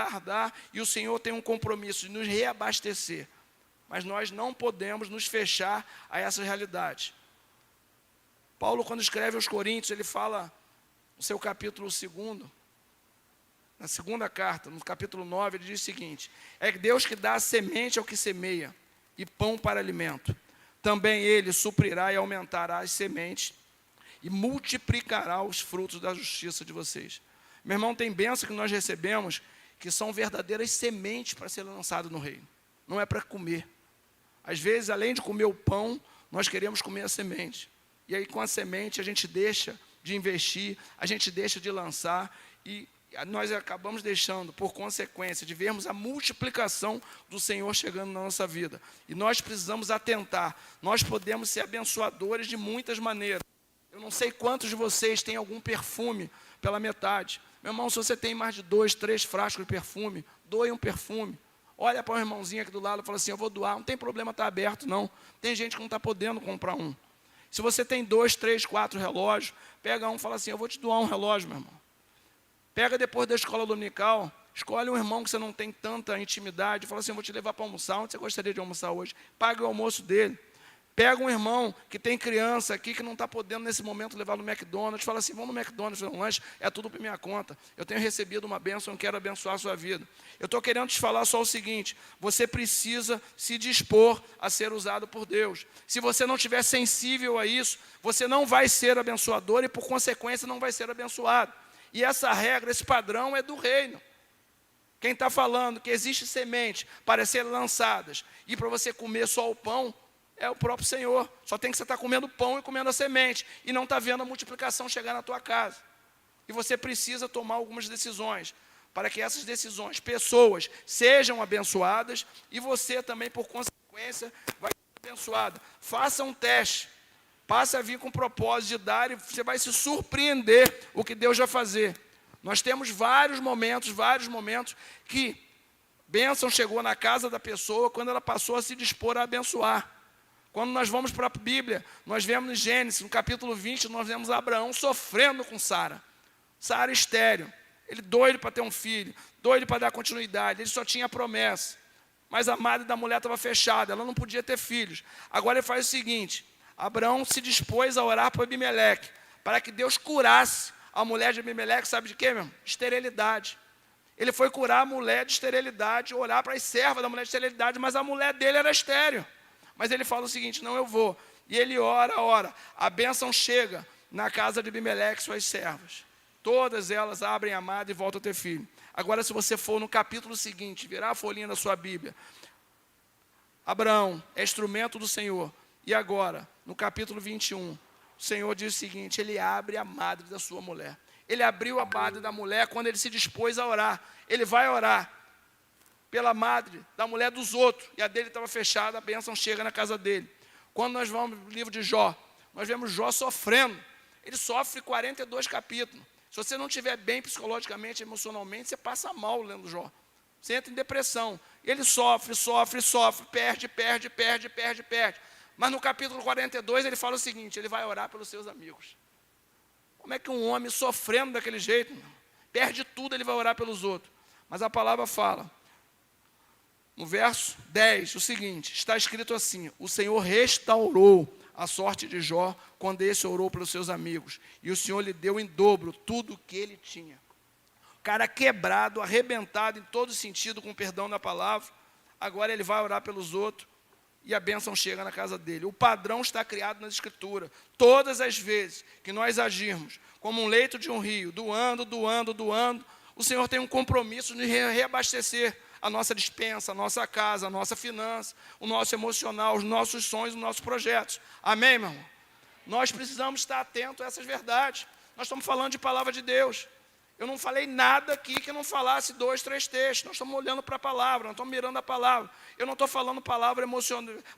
e o Senhor tem um compromisso de nos reabastecer. Mas nós não podemos nos fechar a essa realidade. Paulo, quando escreve aos Coríntios, ele fala, no seu capítulo 2, na segunda carta, no capítulo 9, ele diz o seguinte, é Deus que dá a semente ao que semeia, e pão para alimento. Também Ele suprirá e aumentará as sementes, e multiplicará os frutos da justiça de vocês. Meu irmão, tem bênção que nós recebemos, que são verdadeiras sementes para ser lançado no reino. Não é para comer. Às vezes, além de comer o pão, nós queremos comer a semente. E aí, com a semente, a gente deixa de investir, a gente deixa de lançar, e nós acabamos deixando, por consequência, de vermos a multiplicação do Senhor chegando na nossa vida. E nós precisamos atentar. Nós podemos ser abençoadores de muitas maneiras. Eu não sei quantos de vocês têm algum perfume pela metade. Meu irmão, se você tem mais de 2, 3 frascos de perfume, doe um perfume. Olha para o irmãozinho aqui do lado e fala assim, eu vou doar. Não tem problema estar aberto, não. Tem gente que não está podendo comprar um. Se você tem 2, 3, 4 relógios, pega um e fala assim, eu vou te doar um relógio, meu irmão. Pega depois da escola dominical, escolhe um irmão que você não tem tanta intimidade, fala assim, eu vou te levar para almoçar, onde você gostaria de almoçar hoje? Pague o almoço dele. Pega um irmão que tem criança aqui, que não está podendo nesse momento levar no McDonald's, fala assim, vamos no McDonald's, fazer um lanche, é tudo para minha conta. Eu tenho recebido uma bênção, eu quero abençoar a sua vida. Eu estou querendo te falar só o seguinte, você precisa se dispor a ser usado por Deus. Se você não estiver sensível a isso, você não vai ser abençoador e, por consequência, não vai ser abençoado. E essa regra, esse padrão é do reino. Quem está falando que existe semente para serem lançadas e para você comer só o pão, é o próprio Senhor. Só tem que você estar comendo pão e comendo a semente e não está vendo a multiplicação chegar na tua casa. E você precisa tomar algumas decisões para que essas decisões, pessoas, sejam abençoadas e você também, por consequência, vai ser abençoado. Faça um teste. Passe a vir com o propósito de dar e você vai se surpreender o que Deus vai fazer. Nós temos vários momentos que bênção chegou na casa da pessoa quando ela passou a se dispor a abençoar. Quando nós vamos para a Bíblia, nós vemos em Gênesis, no capítulo 20, nós vemos Abraão sofrendo com Sara. Sara estéril, ele doido para ter um filho, doido para dar continuidade, ele só tinha promessa. Mas a madre da mulher estava fechada, ela não podia ter filhos. Agora ele faz o seguinte, Abraão se dispôs a orar para Abimeleque, para que Deus curasse a mulher de Abimeleque, sabe de quê, meu irmão? Esterilidade. Ele foi curar a mulher de esterilidade, orar para as servas da mulher de esterilidade, mas a mulher dele era estéril. Mas ele fala o seguinte, não, eu vou. E ele ora. A bênção chega na casa de Abimeleque, suas servas. Todas elas abrem a madre e voltam a ter filho. Agora, se você for no capítulo seguinte, virar a folhinha da sua Bíblia, Abraão é instrumento do Senhor. E agora, no capítulo 21, o Senhor diz o seguinte, ele abre a madre da sua mulher. ele abriu a madre da mulher quando ele se dispôs a orar. Ele vai orar pela madre da mulher dos outros, e a dele estava fechada, a bênção chega na casa dele. Quando nós vamos no livro de Jó, nós vemos Jó sofrendo. Ele sofre 42 capítulos. Se você não estiver bem psicologicamente, emocionalmente, você passa mal lendo Jó. Você entra em depressão. Ele sofre, perde. Mas no capítulo 42 ele fala o seguinte, ele vai orar pelos seus amigos. Como é que um homem sofrendo daquele jeito, perde tudo, ele vai orar pelos outros? Mas a palavra fala, no verso 10, o seguinte, está escrito assim, o Senhor restaurou a sorte de Jó quando esse orou pelos seus amigos, e o Senhor lhe deu em dobro tudo o que ele tinha. O cara quebrado, arrebentado em todo sentido, com perdão da palavra, agora ele vai orar pelos outros, e a bênção chega na casa dele. O padrão está criado nas Escrituras. Todas as vezes que nós agirmos como um leito de um rio, doando, o Senhor tem um compromisso de reabastecer a nossa despensa, a nossa casa, a nossa finança, o nosso emocional, os nossos sonhos, os nossos projetos. Amém, meu irmão? Nós precisamos estar atentos a essas verdades. Nós estamos falando de palavra de Deus. Eu não falei nada aqui que não falasse 2, 3 textos. Nós estamos olhando para a palavra, nós estamos mirando a palavra. Eu não estou falando palavra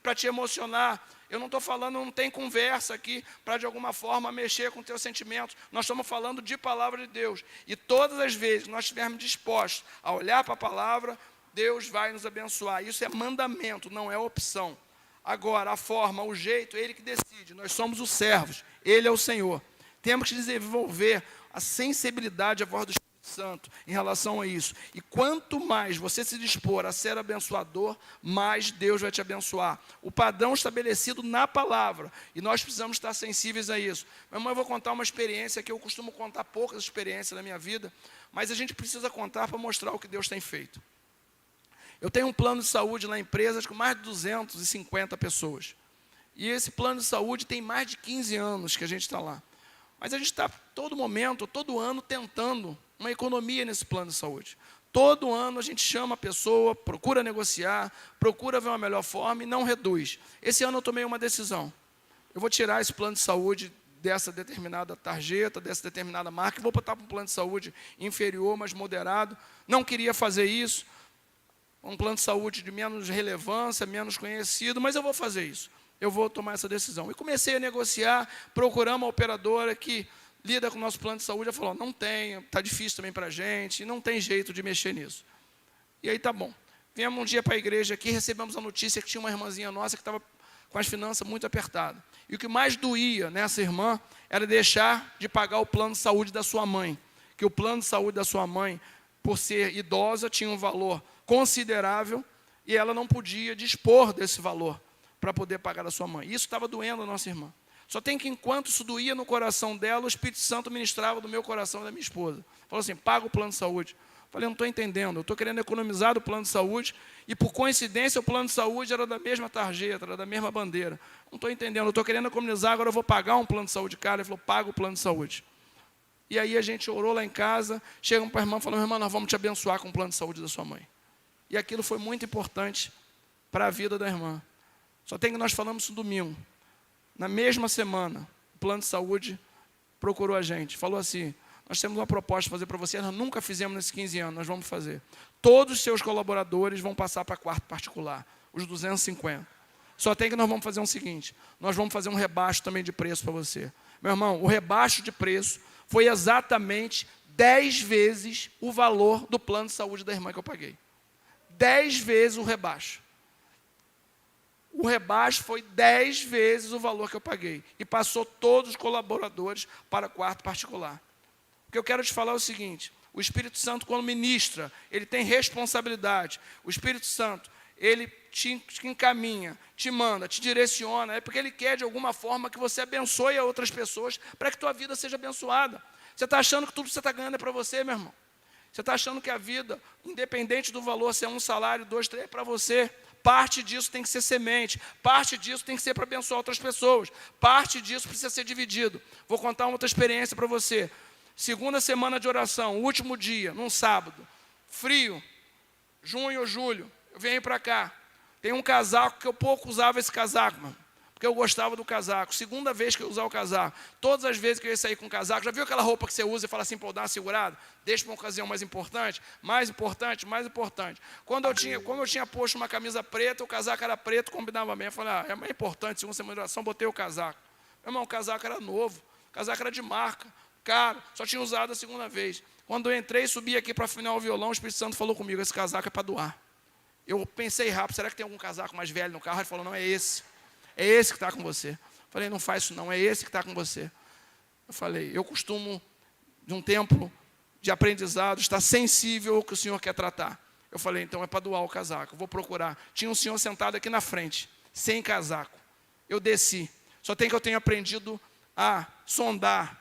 para te emocionar. Eu não estou falando, não tem conversa aqui para de alguma forma mexer com teus sentimentos. Nós estamos falando de palavra de Deus. E todas as vezes que nós estivermos dispostos a olhar para a palavra, Deus vai nos abençoar. Isso é mandamento, não é opção. Agora, a forma, o jeito, Ele que decide. Nós somos os servos, Ele é o Senhor. Temos que desenvolver a sensibilidade à voz do Espírito Santo em relação a isso. E quanto mais você se dispor a ser abençoador, mais Deus vai te abençoar. O padrão estabelecido na palavra. E nós precisamos estar sensíveis a isso. Meu irmão, eu vou contar uma experiência que eu costumo contar poucas experiências na minha vida, mas a gente precisa contar para mostrar o que Deus tem feito. Eu tenho um plano de saúde na empresa com mais de 250 pessoas. E esse plano de saúde tem mais de 15 anos que a gente está lá. Mas a gente está todo momento, todo ano, tentando uma economia nesse plano de saúde. Todo ano a gente chama a pessoa, procura negociar, procura ver uma melhor forma e não reduz. Esse ano eu tomei uma decisão. Eu vou tirar esse plano de saúde dessa determinada tarjeta, dessa determinada marca, e vou botar para um plano de saúde inferior, mas moderado. Não queria fazer isso. Um plano de saúde de menos relevância, menos conhecido, mas eu vou fazer isso. Eu vou tomar essa decisão. E comecei a negociar, procuramos uma operadora que lida com o nosso plano de saúde. Ela falou, não tem, está difícil também para a gente, não tem jeito de mexer nisso. E aí tá bom. Viemos um dia para a igreja aqui, recebemos a notícia que tinha uma irmãzinha nossa que estava com as finanças muito apertadas. E o que mais doía nessa irmã era deixar de pagar o plano de saúde da sua mãe. Que o plano de saúde da sua mãe, por ser idosa, tinha um valor considerável e ela não podia dispor desse valor para poder pagar a sua mãe. Isso estava doendo a nossa irmã. Só tem que, enquanto isso doía no coração dela, o Espírito Santo ministrava do meu coração e da minha esposa. Falou assim, paga o plano de saúde. Falei, não estou entendendo, eu estou querendo economizar do plano de saúde e, por coincidência, o plano de saúde era da mesma tarjeta, era da mesma bandeira. Não estou entendendo, eu estou querendo economizar, agora eu vou pagar um plano de saúde caro. Ele falou, paga o plano de saúde. E aí a gente orou lá em casa, chegamos para a irmã e falamos, irmã, nós vamos te abençoar com o plano de saúde da sua mãe. E aquilo foi muito importante para a vida da irmã. Só tem que nós falamos isso domingo. Na mesma semana, o plano de saúde procurou a gente. Falou assim, nós temos uma proposta para fazer para você, nós nunca fizemos nesses 15 anos, nós vamos fazer. Todos os seus colaboradores vão passar para quarto particular, os 250. Só tem que nós vamos fazer o seguinte, nós vamos fazer um rebaixo também de preço para você. Meu irmão, o rebaixo de preço foi exatamente 10 vezes o valor do plano de saúde da irmã que eu paguei. 10 vezes o rebaixo. O rebaixo foi 10 vezes o valor que eu paguei. E passou todos os colaboradores para quarto particular. O que eu quero te falar é o seguinte, o Espírito Santo, quando ministra, ele tem responsabilidade. O Espírito Santo, ele te encaminha, te manda, te direciona, é porque ele quer, de alguma forma, que você abençoe a outras pessoas para que tua vida seja abençoada. Você está achando que tudo que você está ganhando é para você, meu irmão? Você está achando que a vida, independente do valor, se é um salário, 2, 3, é para você. Parte disso tem que ser semente, parte disso tem que ser para abençoar outras pessoas, parte disso precisa ser dividido. Vou contar uma outra experiência para você. Segunda semana de oração, último dia, num sábado, frio, junho ou julho, eu venho para cá. Tem um casaco que eu pouco usava esse casaco, mano, porque eu gostava do casaco. Segunda vez que eu ia usar o casaco. Todas as vezes que eu ia sair com o casaco, já viu aquela roupa que você usa e fala assim, pô, dá uma segurada? Deixa para uma ocasião mais importante, mais importante, mais importante. Como eu tinha posto uma camisa preta, o casaco era preto, combinava bem. Eu falei, é mais importante, segundo essa moderação, botei o casaco. Meu irmão, o casaco era novo, o casaco era de marca, caro, só tinha usado a segunda vez. Quando eu entrei e subi aqui para afinar o violão, o Espírito Santo falou comigo, esse casaco é para doar. Eu pensei rápido, será que tem algum casaco mais velho no carro? Ele falou, não, é esse que está com você. Eu falei, não faz isso não, é esse que está com você. Eu falei, eu costumo, de um tempo de aprendizado, estar sensível ao que o Senhor quer tratar. Eu falei, então é para doar o casaco, eu vou procurar. Tinha um senhor sentado aqui na frente, sem casaco. Eu desci, só tem que eu tenho aprendido a sondar,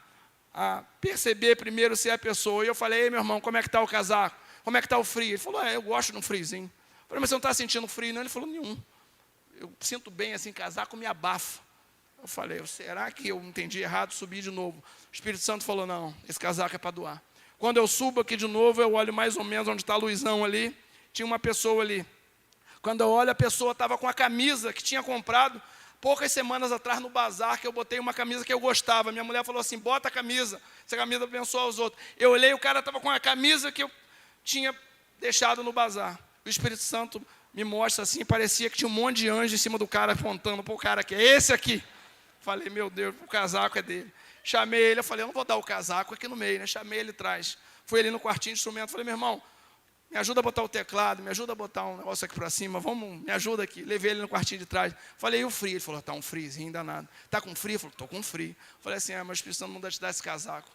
a perceber primeiro se é a pessoa. E eu falei, ei, meu irmão, como é que está o casaco? Como é que está o frio? Ele falou, eu gosto de um friozinho. Eu falei, mas você não está sentindo frio, não? Ele falou, nenhum. Eu sinto bem assim, casaco me abafa. Eu falei, será que eu entendi errado? Subi de novo. O Espírito Santo falou, não, esse casaco é para doar. Quando eu subo aqui de novo, eu olho mais ou menos onde está Luizão ali. Tinha uma pessoa ali. Quando eu olho, a pessoa estava com a camisa que tinha comprado poucas semanas atrás no bazar, que eu botei uma camisa que eu gostava. Minha mulher falou assim, bota a camisa, essa camisa abençoa os outros. Eu olhei, o cara estava com a camisa que eu tinha deixado no bazar. O Espírito Santo me mostra assim, parecia que tinha um monte de anjo em cima do cara, apontando para o cara aqui, é esse aqui. Falei, meu Deus, o casaco é dele. Chamei ele, eu falei, eu não vou dar o casaco aqui no meio, né? Chamei ele atrás. Fui ali no quartinho de instrumento, falei, meu irmão, me ajuda a botar o teclado, me ajuda a botar um negócio aqui para cima, me ajuda aqui. Levei ele no quartinho de trás. Falei, e o frio? Ele falou, está um friozinho danado. Está com frio? Eu falei, estou com frio. Falei assim, mas o Espírito Santo não dá te dar esse casaco.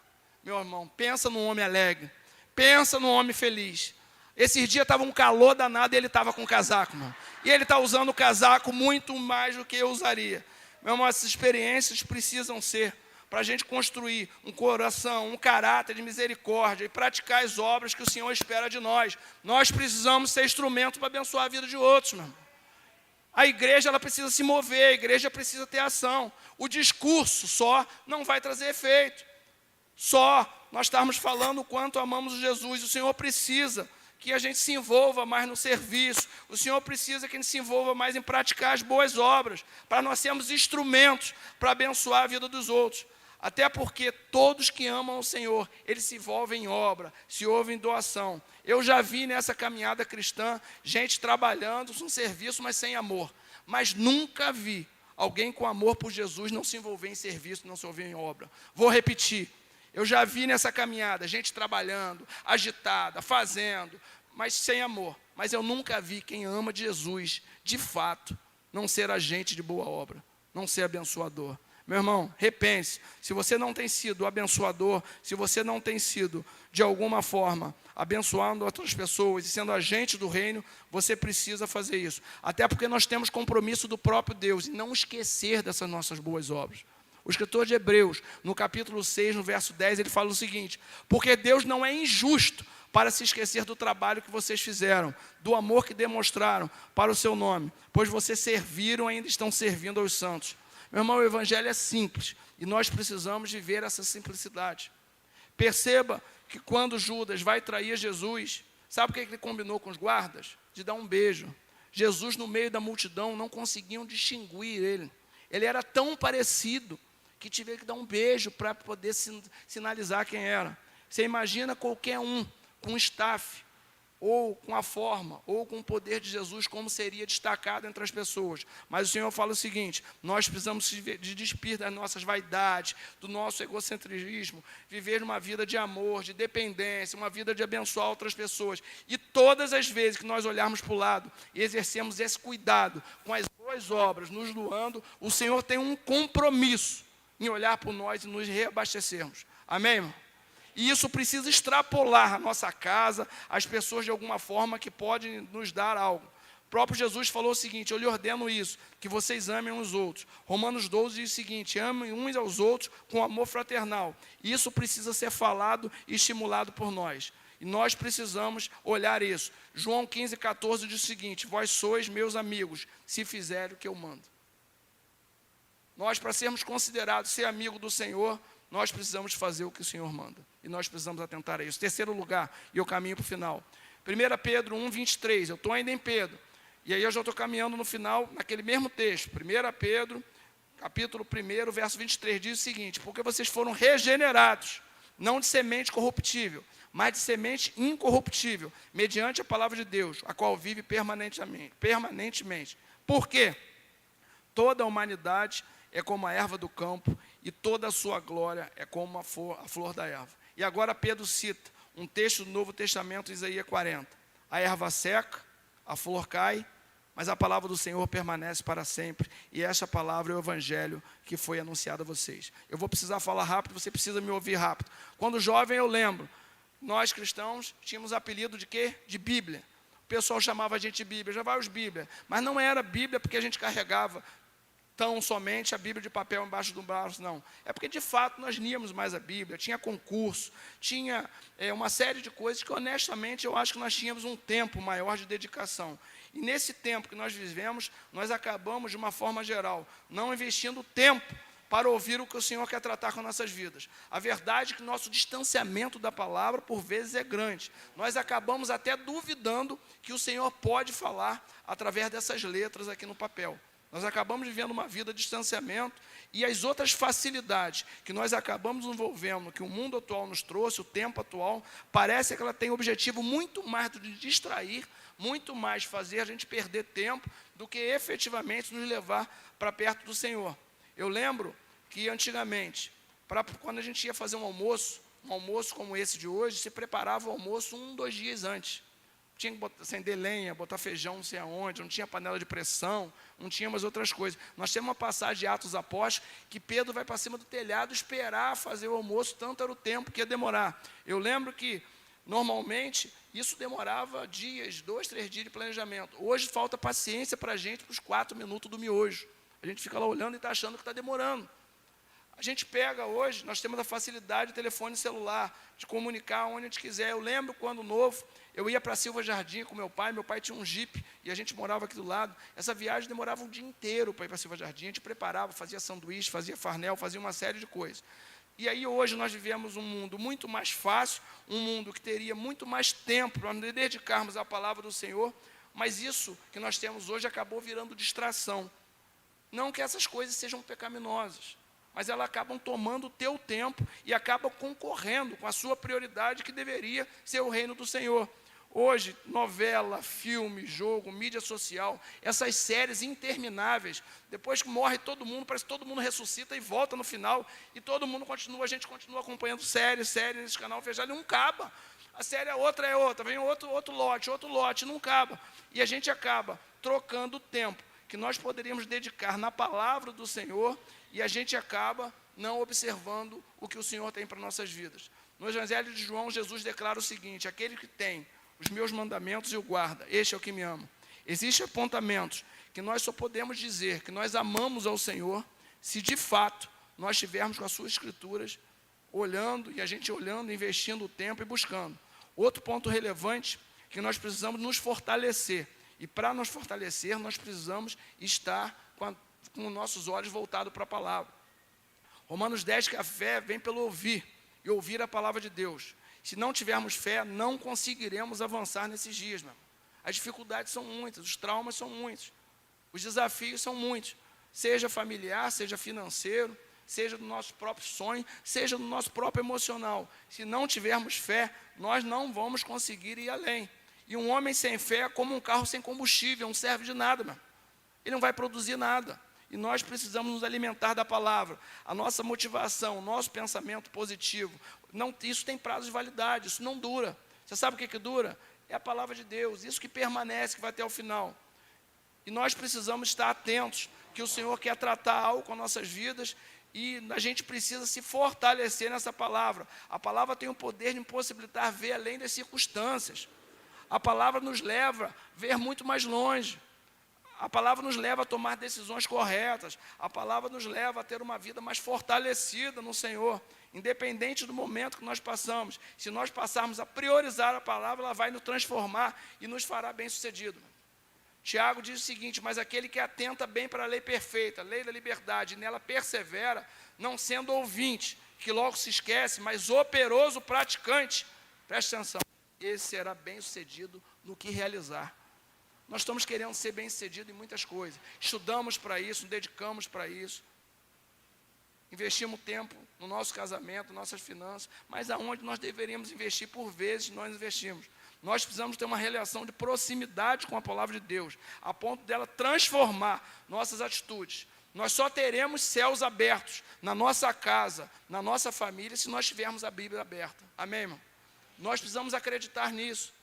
Meu irmão, pensa num homem alegre, pensa num homem feliz. Esses dias estava um calor danado e ele estava com casaco, mano. E ele está usando o casaco muito mais do que eu usaria. Meu irmão, essas experiências precisam ser para a gente construir um coração, um caráter de misericórdia e praticar as obras que o Senhor espera de nós. Nós precisamos ser instrumento para abençoar a vida de outros, meu irmão. A igreja ela precisa se mover, a igreja precisa ter ação. O discurso só não vai trazer efeito. Só nós estarmos falando o quanto amamos Jesus. O Senhor precisa que a gente se envolva mais no serviço. O Senhor precisa que a gente se envolva mais em praticar as boas obras, para nós sermos instrumentos para abençoar a vida dos outros. Até porque todos que amam o Senhor, eles se envolvem em obra, se envolvem em doação. Eu já vi nessa caminhada cristã, gente trabalhando no serviço, mas sem amor. Mas nunca vi alguém com amor por Jesus não se envolver em serviço, não se envolver em obra. Vou repetir. Eu já vi nessa caminhada, gente trabalhando, agitada, fazendo, mas sem amor. Mas eu nunca vi quem ama Jesus, de fato, não ser agente de boa obra, não ser abençoador. Meu irmão, repense, se você não tem sido abençoador, se você não tem sido, de alguma forma, abençoando outras pessoas e sendo agente do reino, você precisa fazer isso. Até porque nós temos compromisso do próprio Deus, e não esquecer dessas nossas boas obras. O escritor de Hebreus, no capítulo 6, no verso 10, ele fala o seguinte, porque Deus não é injusto para se esquecer do trabalho que vocês fizeram, do amor que demonstraram para o seu nome, pois vocês serviram e ainda estão servindo aos santos. Meu irmão, o evangelho é simples e nós precisamos viver essa simplicidade. Perceba que quando Judas vai trair Jesus, sabe o que ele combinou com os guardas? De dar um beijo. Jesus, no meio da multidão, não conseguiam distinguir ele. Ele era tão parecido que tiveram que dar um beijo para poder sinalizar quem era. Você imagina qualquer um com um staff, ou com a forma, ou com o poder de Jesus, como seria destacado entre as pessoas. Mas o Senhor fala o seguinte, nós precisamos de despir das nossas vaidades, do nosso egocentrismo, viver uma vida de amor, de dependência, uma vida de abençoar outras pessoas. E todas as vezes que nós olharmos para o lado e exercemos esse cuidado com as boas obras, nos doando, o Senhor tem um compromisso em olhar por nós e nos reabastecermos. Amém, irmão? E isso precisa extrapolar a nossa casa, as pessoas de alguma forma que podem nos dar algo. O próprio Jesus falou o seguinte, eu lhe ordeno isso, que vocês amem uns outros. Romanos 12 diz o seguinte, amem uns aos outros com amor fraternal. Isso precisa ser falado e estimulado por nós. E nós precisamos olhar isso. João 15, 14 diz o seguinte, vós sois meus amigos, se fizerem o que eu mando. Nós, para sermos considerados ser amigo do Senhor, nós precisamos fazer o que o Senhor manda. E nós precisamos atentar a isso. Terceiro lugar, e eu caminho para o final. 1 Pedro 1, 23. Eu estou ainda em Pedro. E aí eu já estou caminhando no final, naquele mesmo texto. 1 Pedro capítulo 1, verso 23, diz o seguinte: porque vocês foram regenerados, não de semente corruptível, mas de semente incorruptível, mediante a palavra de Deus, a qual vive permanentemente. Por quê? Toda a humanidade é como a erva do campo, e toda a sua glória é como a flor da erva. E agora Pedro cita um texto do Novo Testamento, Isaías 40. A erva seca, a flor cai, mas a palavra do Senhor permanece para sempre. E esta palavra é o evangelho que foi anunciado a vocês. Eu vou precisar falar rápido, você precisa me ouvir rápido. Quando jovem eu lembro, nós cristãos tínhamos apelido de quê? De Bíblia. O pessoal chamava a gente de Bíblia, já vai os Bíblia. Mas não era Bíblia porque a gente carregava tão somente a Bíblia de papel embaixo do braço, não. É porque, de fato, nós líamos mais a Bíblia, tinha concurso, tinha uma série de coisas que, honestamente, eu acho que nós tínhamos um tempo maior de dedicação. E nesse tempo que nós vivemos, nós acabamos, de uma forma geral, não investindo tempo para ouvir o que o Senhor quer tratar com nossas vidas. A verdade é que o nosso distanciamento da palavra, por vezes, é grande. Nós acabamos até duvidando que o Senhor pode falar através dessas letras aqui no papel. Nós acabamos vivendo uma vida de distanciamento e as outras facilidades que nós acabamos envolvendo, que o mundo atual nos trouxe, o tempo atual, parece que ela tem o objetivo muito mais de distrair, muito mais fazer a gente perder tempo do que efetivamente nos levar para perto do Senhor. Eu lembro que antigamente, quando a gente ia fazer um almoço como esse de hoje, se preparava o almoço 2 dias antes. Tinha que acender lenha, botar feijão não sei aonde, não tinha panela de pressão, não tinha mais outras coisas. Nós temos uma passagem de Atos Apóstolos que Pedro vai para cima do telhado esperar fazer o almoço, tanto era o tempo que ia demorar. Eu lembro que, normalmente, isso demorava dias, 2, 3 dias de planejamento. Hoje falta paciência para a gente, para os 4 minutos do miojo. A gente fica lá olhando e está achando que está demorando. A gente pega hoje, nós temos a facilidade de telefone celular, de comunicar onde a gente quiser. Eu lembro quando novo, eu ia para Silva Jardim com meu pai tinha um Jeep e a gente morava aqui do lado. Essa viagem demorava um dia inteiro para ir para Silva Jardim, a gente preparava, fazia sanduíche, fazia farnel, fazia uma série de coisas. E aí hoje nós vivemos um mundo muito mais fácil, um mundo que teria muito mais tempo para nos dedicarmos à palavra do Senhor, mas isso que nós temos hoje acabou virando distração. Não que essas coisas sejam pecaminosas, mas elas acabam tomando o teu tempo e acabam concorrendo com a sua prioridade, que deveria ser o reino do Senhor. Hoje, novela, filme, jogo, mídia social, essas séries intermináveis, depois que morre todo mundo, parece que todo mundo ressuscita e volta no final, e todo mundo continua, a gente continua acompanhando série nesse canal fechado, e não acaba. A série é outra, vem outro lote, não acaba. E a gente acaba trocando o tempo que nós poderíamos dedicar na palavra do Senhor, e a gente acaba não observando o que o Senhor tem para nossas vidas. No Evangelho de João, Jesus declara o seguinte: aquele que tem os meus mandamentos e o guarda, este é o que me ama. Existem apontamentos que nós só podemos dizer que nós amamos ao Senhor se de fato nós estivermos com as suas escrituras olhando, e a gente olhando, investindo o tempo e buscando. Outro ponto relevante, que nós precisamos nos fortalecer. E para nos fortalecer, nós precisamos estar com os nossos olhos voltados para a palavra. Romanos 10, que a fé vem pelo ouvir, e ouvir a palavra de Deus. Se não tivermos fé, não conseguiremos avançar nesses dias, meu irmão. As dificuldades são muitas, os traumas são muitos, os desafios são muitos, seja familiar, seja financeiro, seja do nosso próprio sonho, seja do nosso próprio emocional. Se não tivermos fé, nós não vamos conseguir ir além. E um homem sem fé é como um carro sem combustível, não serve de nada, meu. Ele não vai produzir nada. E nós precisamos nos alimentar da palavra. A nossa motivação, o nosso pensamento positivo, isso tem prazo de validade, isso não dura. Você sabe o que dura? É a palavra de Deus, isso que permanece, que vai até o final. E nós precisamos estar atentos, que o Senhor quer tratar algo com nossas vidas, e a gente precisa se fortalecer nessa palavra. A palavra tem o poder de impossibilitar ver além das circunstâncias. A palavra nos leva a ver muito mais longe. A palavra nos leva a tomar decisões corretas. A palavra nos leva a ter uma vida mais fortalecida no Senhor. Independente do momento que nós passamos, se nós passarmos a priorizar a palavra, ela vai nos transformar e nos fará bem-sucedido. Tiago diz o seguinte: mas aquele que atenta bem para a lei perfeita, a lei da liberdade, e nela persevera, não sendo ouvinte, que logo se esquece, mas operoso praticante, preste atenção, esse será bem-sucedido no que realizar. Nós estamos querendo ser bem-sucedidos em muitas coisas, estudamos para isso, nos dedicamos para isso, investimos tempo no nosso casamento, nossas finanças, mas aonde nós deveríamos investir, por vezes nós investimos. Nós precisamos ter uma relação de proximidade com a palavra de Deus, a ponto dela transformar nossas atitudes. Nós só teremos céus abertos na nossa casa, na nossa família, se nós tivermos a Bíblia aberta. Amém, irmão? Nós precisamos acreditar nisso.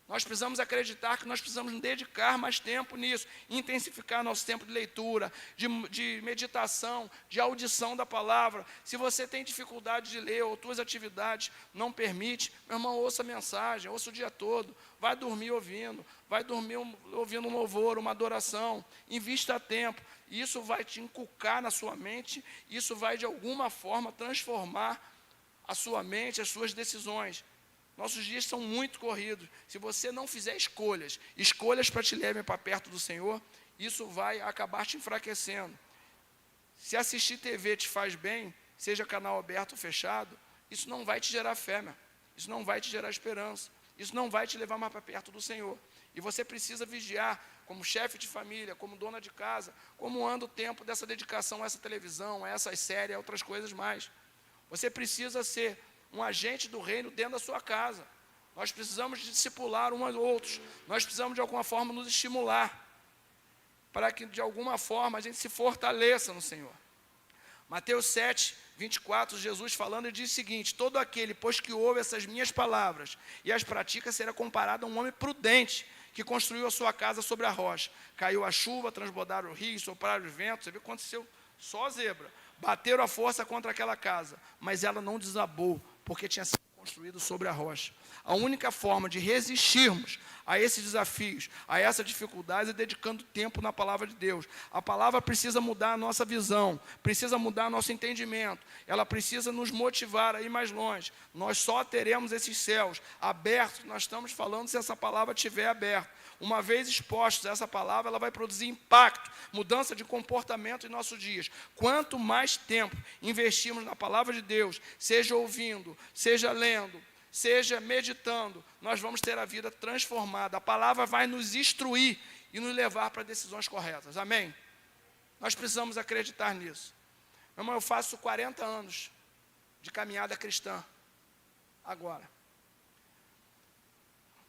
Nós precisamos acreditar que nós precisamos dedicar mais tempo nisso, intensificar nosso tempo de leitura, de meditação, de audição da palavra. Se você tem dificuldade de ler ou suas atividades não permite, meu irmão, ouça a mensagem, ouça o dia todo, vai dormir ouvindo, vai dormir ouvindo um louvor, uma adoração, invista tempo. Isso vai te inculcar na sua mente, isso vai de alguma forma transformar a sua mente, as suas decisões. Nossos dias são muito corridos. Se você não fizer escolhas para te levarem para perto do Senhor, isso vai acabar te enfraquecendo. Se assistir TV te faz bem, seja canal aberto ou fechado, isso não vai te gerar fé, meu. Isso não vai te gerar esperança. Isso não vai te levar mais para perto do Senhor. E você precisa vigiar, como chefe de família, como dona de casa, como anda o tempo dessa dedicação a essa televisão, a essas séries, a outras coisas mais. Você precisa ser um agente do reino dentro da sua casa. Nós precisamos discipular uns aos outros. Nós precisamos, de alguma forma, nos estimular, para que, de alguma forma, a gente se fortaleça no Senhor. Mateus 7, 24, Jesus falando, ele diz o seguinte: todo aquele, pois que ouve essas minhas palavras e as pratica, será comparado a um homem prudente, que construiu a sua casa sobre a rocha. Caiu a chuva, transbordaram o rio, sopraram os ventos. Você viu o que aconteceu? Só zebra. Bateram a força contra aquela casa, mas ela não desabou, porque tinha sido construído sobre a rocha. A única forma de resistirmos a esses desafios, a essa dificuldade, é dedicando tempo na palavra de Deus. A palavra precisa mudar a nossa visão, precisa mudar nosso entendimento, ela precisa nos motivar a ir mais longe. Nós só teremos esses céus abertos, nós estamos falando, se essa palavra estiver aberta. Uma vez expostos a essa palavra, ela vai produzir impacto, mudança de comportamento em nossos dias. Quanto mais tempo investirmos na palavra de Deus, seja ouvindo, seja lendo, seja meditando, nós vamos ter a vida transformada. A palavra vai nos instruir e nos levar para decisões corretas. Amém? Nós precisamos acreditar nisso. Meu irmão, eu faço 40 anos de caminhada cristã agora.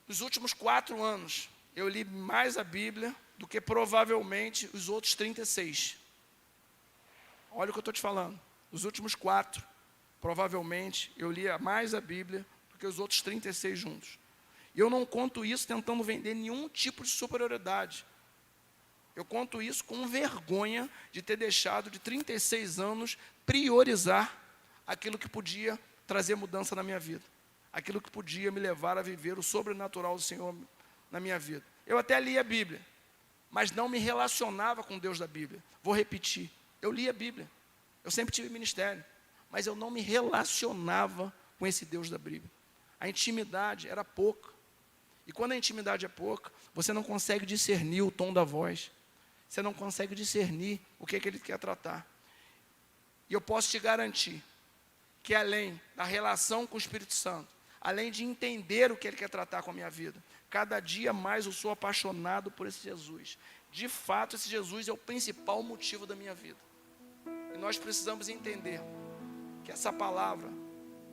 Nos últimos 4 anos, eu li mais a Bíblia do que provavelmente os outros 36. Olha o que eu estou te falando. Os últimos 4, provavelmente, eu li mais a Bíblia do que os outros 36 juntos. E eu não conto isso tentando vender nenhum tipo de superioridade. Eu conto isso com vergonha de ter deixado de 36 anos priorizar aquilo que podia trazer mudança na minha vida. Aquilo que podia me levar a viver o sobrenatural do Senhor na minha vida. Eu até li a Bíblia, mas não me relacionava com Deus da Bíblia. Vou repetir, eu li a Bíblia, eu sempre tive ministério, mas eu não me relacionava com esse Deus da Bíblia. A intimidade era pouca, e quando a intimidade é pouca, você não consegue discernir o tom da voz, você não consegue discernir o que ele quer tratar. E eu posso te garantir que além da relação com o Espírito Santo, além de entender o que ele quer tratar com a minha vida, cada dia mais eu sou apaixonado por esse Jesus. De fato, esse Jesus é o principal motivo da minha vida. E nós precisamos entender que essa palavra,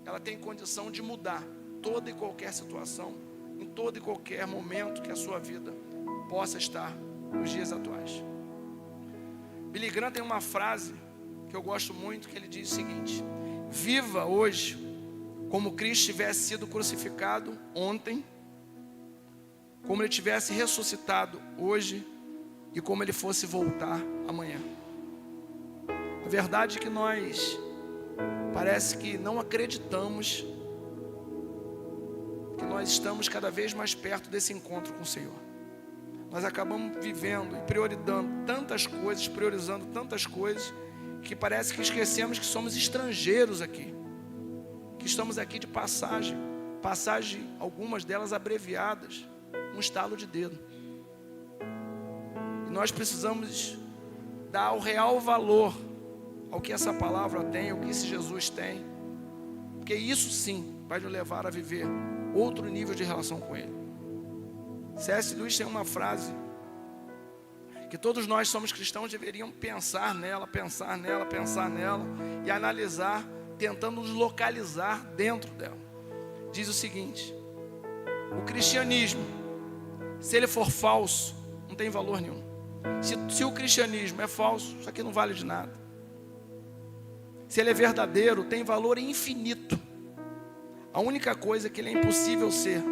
ela tem condição de mudar toda e qualquer situação, em todo e qualquer momento que a sua vida possa estar nos dias atuais. Billy Graham tem uma frase que eu gosto muito, que ele diz o seguinte: viva hoje como Cristo tivesse sido crucificado ontem, como ele tivesse ressuscitado hoje e como ele fosse voltar amanhã. A verdade é que nós parece que não acreditamos que nós estamos cada vez mais perto desse encontro com o Senhor. Nós acabamos vivendo e priorizando tantas coisas, que parece que esquecemos que somos estrangeiros aqui, que estamos aqui de passagem, algumas delas abreviadas, um estalo de dedo. E nós precisamos dar o real valor ao que essa palavra tem, ao que esse Jesus tem, porque isso sim vai nos levar a viver outro nível de relação com Ele. C.S. Lewis tem uma frase que todos nós somos cristãos deveríamos pensar nela e analisar, tentando nos localizar dentro dela. Diz o seguinte: o cristianismo, se ele for falso, não tem valor nenhum. Se o cristianismo é falso, isso aqui não vale de nada. Se ele é verdadeiro, tem valor infinito. A única coisa que ele é impossível ser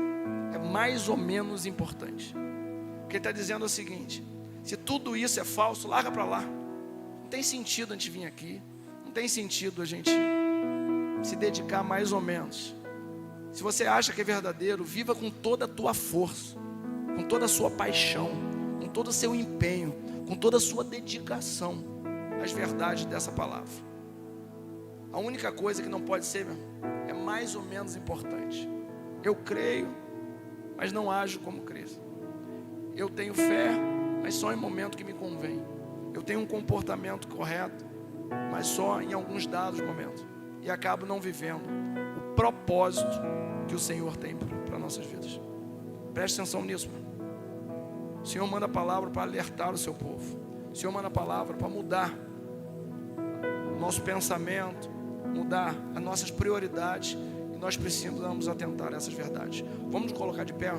é mais ou menos importante. O que ele está dizendo é o seguinte: se tudo isso é falso, larga para lá. Não tem sentido a gente vir aqui, não tem sentido a gente se dedicar mais ou menos. Se você acha que é verdadeiro, viva com toda a tua força, com toda a sua paixão, com todo o seu empenho, com toda a sua dedicação às verdades dessa palavra. A única coisa que não pode ser, meu irmão, é mais ou menos importante. Eu creio, mas não ajo como creio. Eu tenho fé, mas só em momento que me convém. Eu tenho um comportamento correto, mas só em alguns dados momentos. E acabo não vivendo o propósito que o Senhor tem para nossas vidas. Preste atenção nisso, mano. O Senhor manda a palavra para alertar o seu povo. O Senhor manda a palavra para mudar o nosso pensamento, mudar as nossas prioridades. E nós precisamos atentar a essas verdades. Vamos nos colocar de pé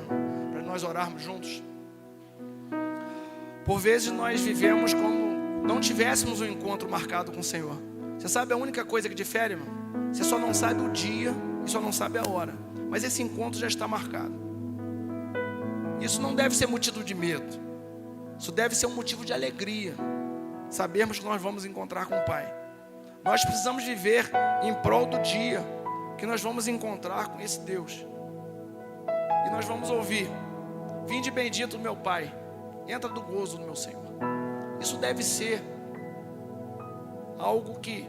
para nós orarmos juntos. Por vezes nós vivemos como não tivéssemos um encontro marcado com o Senhor. Você sabe a única coisa que difere, irmão? Você só não sabe o dia e só não sabe a hora. Mas esse encontro já está marcado. Isso não deve ser motivo de medo. Isso deve ser um motivo de alegria. Sabermos que nós vamos encontrar com o Pai. Nós precisamos viver em prol do dia que nós vamos encontrar com esse Deus. E nós vamos ouvir: vinde bendito meu Pai, entra do gozo do meu Senhor. Isso deve ser algo que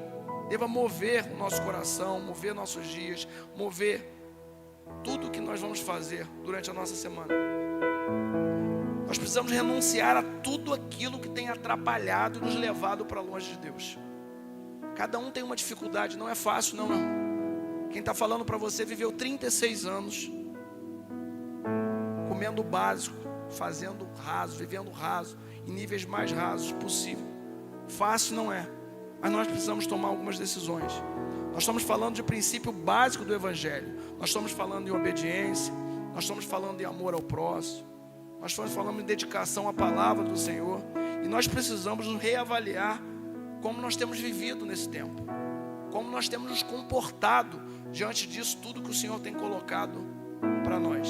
deva mover o nosso coração, mover nossos dias, mover tudo o que nós vamos fazer durante a nossa semana. Nós precisamos renunciar a tudo aquilo que tem atrapalhado e nos levado para longe de Deus. Cada um tem uma dificuldade, não é fácil não, irmão. Quem está falando para você viveu 36 anos comendo o básico, fazendo raso, vivendo raso, em níveis mais rasos possível. Fácil não é, mas nós precisamos tomar algumas decisões. Nós estamos falando de princípio básico do Evangelho. Nós estamos falando em obediência, nós estamos falando em amor ao próximo, nós estamos falando em dedicação à palavra do Senhor. E nós precisamos nos reavaliar como nós temos vivido nesse tempo, como nós temos nos comportado diante disso tudo que o Senhor tem colocado para nós.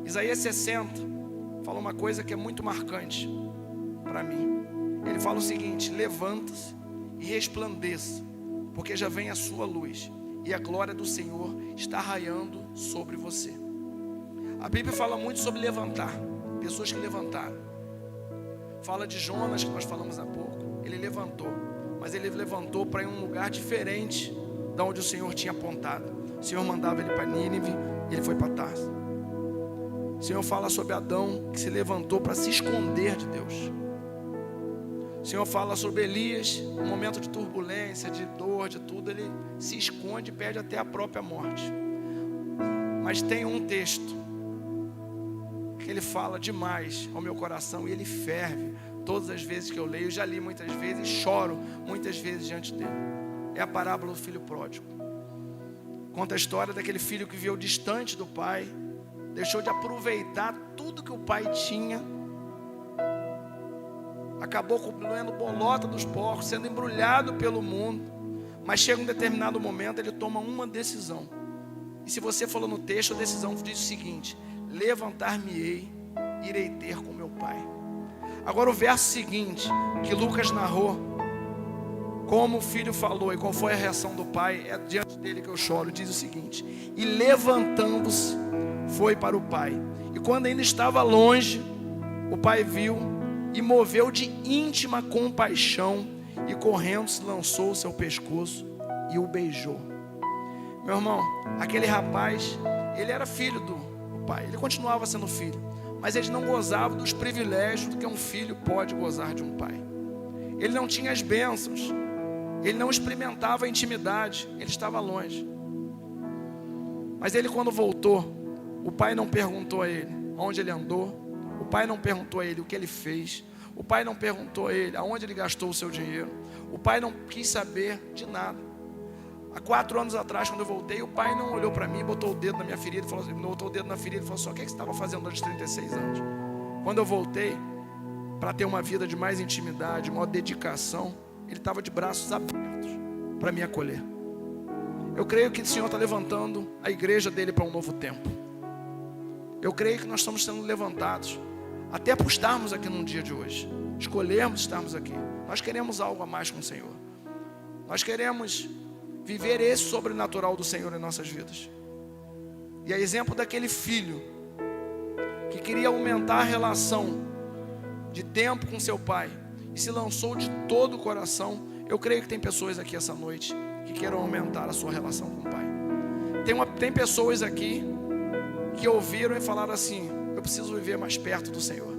Isaías 60 fala uma coisa que é muito marcante para mim. Ele fala o seguinte: levanta-se e resplandeça, porque já vem a sua luz, e a glória do Senhor está raiando sobre você. A Bíblia fala muito sobre levantar, pessoas que levantaram. Fala de Jonas, que nós falamos há pouco. Ele levantou, mas ele levantou para ir em um lugar diferente da onde o Senhor tinha apontado. O Senhor mandava ele para Nínive, ele foi para Tarso. O Senhor fala sobre Adão, que se levantou para se esconder de Deus. O Senhor fala sobre Elias, um momento de turbulência, de dor, de tudo, ele se esconde e perde até a própria morte. Mas tem um texto que ele fala demais ao meu coração e ele ferve todas as vezes que eu leio. Eu já li muitas vezes e choro muitas vezes diante dele. É a parábola do filho pródigo. Conta a história daquele filho que viveu distante do pai, deixou de aproveitar tudo que o pai tinha, acabou comendo bolota dos porcos, sendo embrulhado pelo mundo. Mas chega um determinado momento, ele toma uma decisão. E se você falou no texto, a decisão diz o seguinte: levantar-me-ei, irei ter com meu pai. Agora o verso seguinte, que Lucas narrou, como o filho falou e qual foi a reação do pai, é diante dele que eu choro. Diz o seguinte: e levantando-se, foi para o pai. E quando ainda estava longe, o pai viu e moveu de íntima compaixão, e correndo se lançou o seu pescoço e o beijou. Meu irmão, aquele rapaz, ele era filho do pai, ele continuava sendo filho, mas ele não gozava dos privilégios do que um filho pode gozar de um pai. Ele não tinha as bênçãos, ele não experimentava a intimidade, ele estava longe. Mas ele, quando voltou, o pai não perguntou a ele onde ele andou, o pai não perguntou a ele o que ele fez, O pai não perguntou a ele aonde ele gastou o seu dinheiro. O pai não quis saber de nada. Há 4 anos atrás, quando eu voltei, o pai não olhou para mim, botou o dedo na minha ferida, botou o dedo na ferida e falou assim: o que você estava fazendo durante 36 anos? Quando eu voltei, para ter uma vida de mais intimidade, maior dedicação, ele estava de braços abertos para me acolher. Eu creio que o Senhor está levantando a igreja dele para um novo tempo. Eu creio que nós estamos sendo levantados até por estarmos aqui num dia de hoje, escolhermos estarmos aqui. Nós queremos algo a mais com o Senhor. Nós queremos viver esse sobrenatural do Senhor em nossas vidas. E a exemplo daquele filho que queria aumentar a relação de tempo com seu pai e se lançou de todo o coração, eu creio que tem pessoas aqui essa noite que queiram aumentar a sua relação com o pai. Tem pessoas aqui que ouviram e falaram assim: eu preciso viver mais perto do Senhor.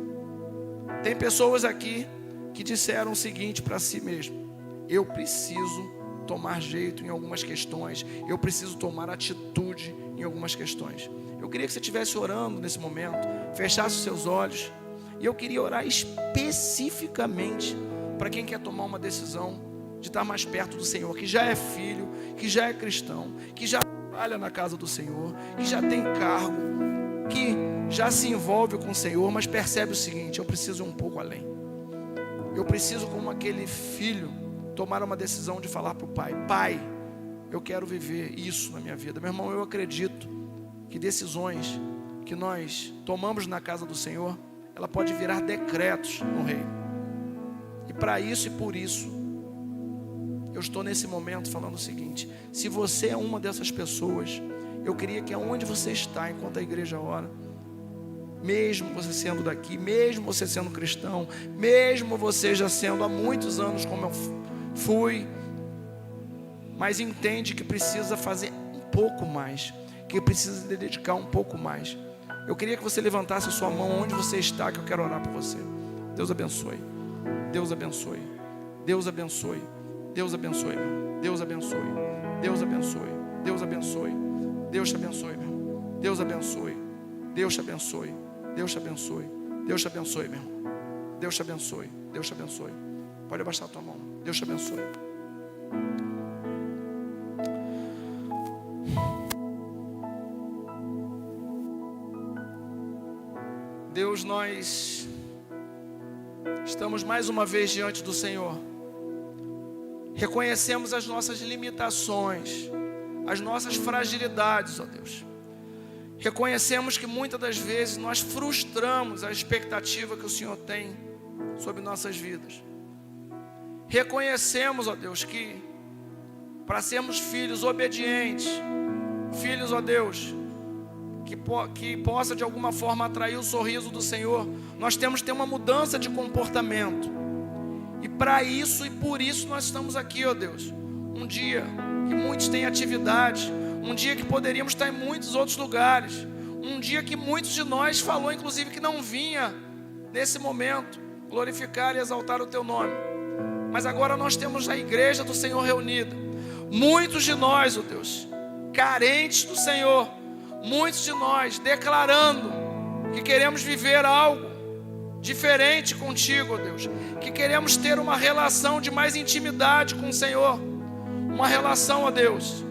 Tem pessoas aqui que disseram o seguinte para si mesmo: eu preciso tomar jeito em algumas questões, eu preciso tomar atitude em algumas questões. Eu queria que você estivesse orando nesse momento, fechasse os seus olhos, e eu queria orar especificamente para quem quer tomar uma decisão de estar mais perto do Senhor, que já é filho, que já é cristão, que já trabalha na casa do Senhor, que já tem cargo, que já se envolve com o Senhor, mas percebe o seguinte: eu preciso ir um pouco além. Eu preciso, como aquele filho, tomar uma decisão de falar para o pai: pai, eu quero viver isso na minha vida. Meu irmão, eu acredito que decisões que nós tomamos na casa do Senhor, ela pode virar decretos no reino. E para isso e por isso, eu estou nesse momento falando o seguinte: se você é uma dessas pessoas, eu queria que aonde você está, enquanto a igreja ora, mesmo você sendo daqui, mesmo você sendo cristão, mesmo você já sendo há muitos anos como eu fui, mas entende que precisa fazer um pouco mais, que precisa se dedicar um pouco mais. Eu queria que você levantasse a sua mão onde você está, que eu quero orar por você. Deus abençoe. Deus abençoe. Deus abençoe. Deus abençoe. Deus abençoe. Deus abençoe. Deus abençoe. Deus te abençoe, meu. Deus abençoe. Deus te abençoe. Deus te abençoe. Deus te abençoe, meu. Deus te abençoe. Deus te abençoe. Pode abaixar a tua mão. Deus te abençoe. Deus, nós estamos mais uma vez diante do Senhor. Reconhecemos as nossas limitações, as nossas fragilidades, ó Deus. Reconhecemos que muitas das vezes nós frustramos a expectativa que o Senhor tem sobre nossas vidas. Reconhecemos, ó Deus, que para sermos filhos obedientes, filhos, ó Deus, que possa de alguma forma atrair o sorriso do Senhor, nós temos que ter uma mudança de comportamento. E para isso e por isso nós estamos aqui, ó Deus. Um dia que muitos têm atividade, um dia que poderíamos estar em muitos outros lugares, um dia que muitos de nós falou inclusive que não vinha nesse momento glorificar e exaltar o teu nome. Mas agora nós temos a igreja do Senhor reunida. Muitos de nós, ó Deus, carentes do Senhor, muitos de nós declarando que queremos viver algo diferente contigo, ó Deus, que queremos ter uma relação de mais intimidade com o Senhor, uma relação, ó Deus,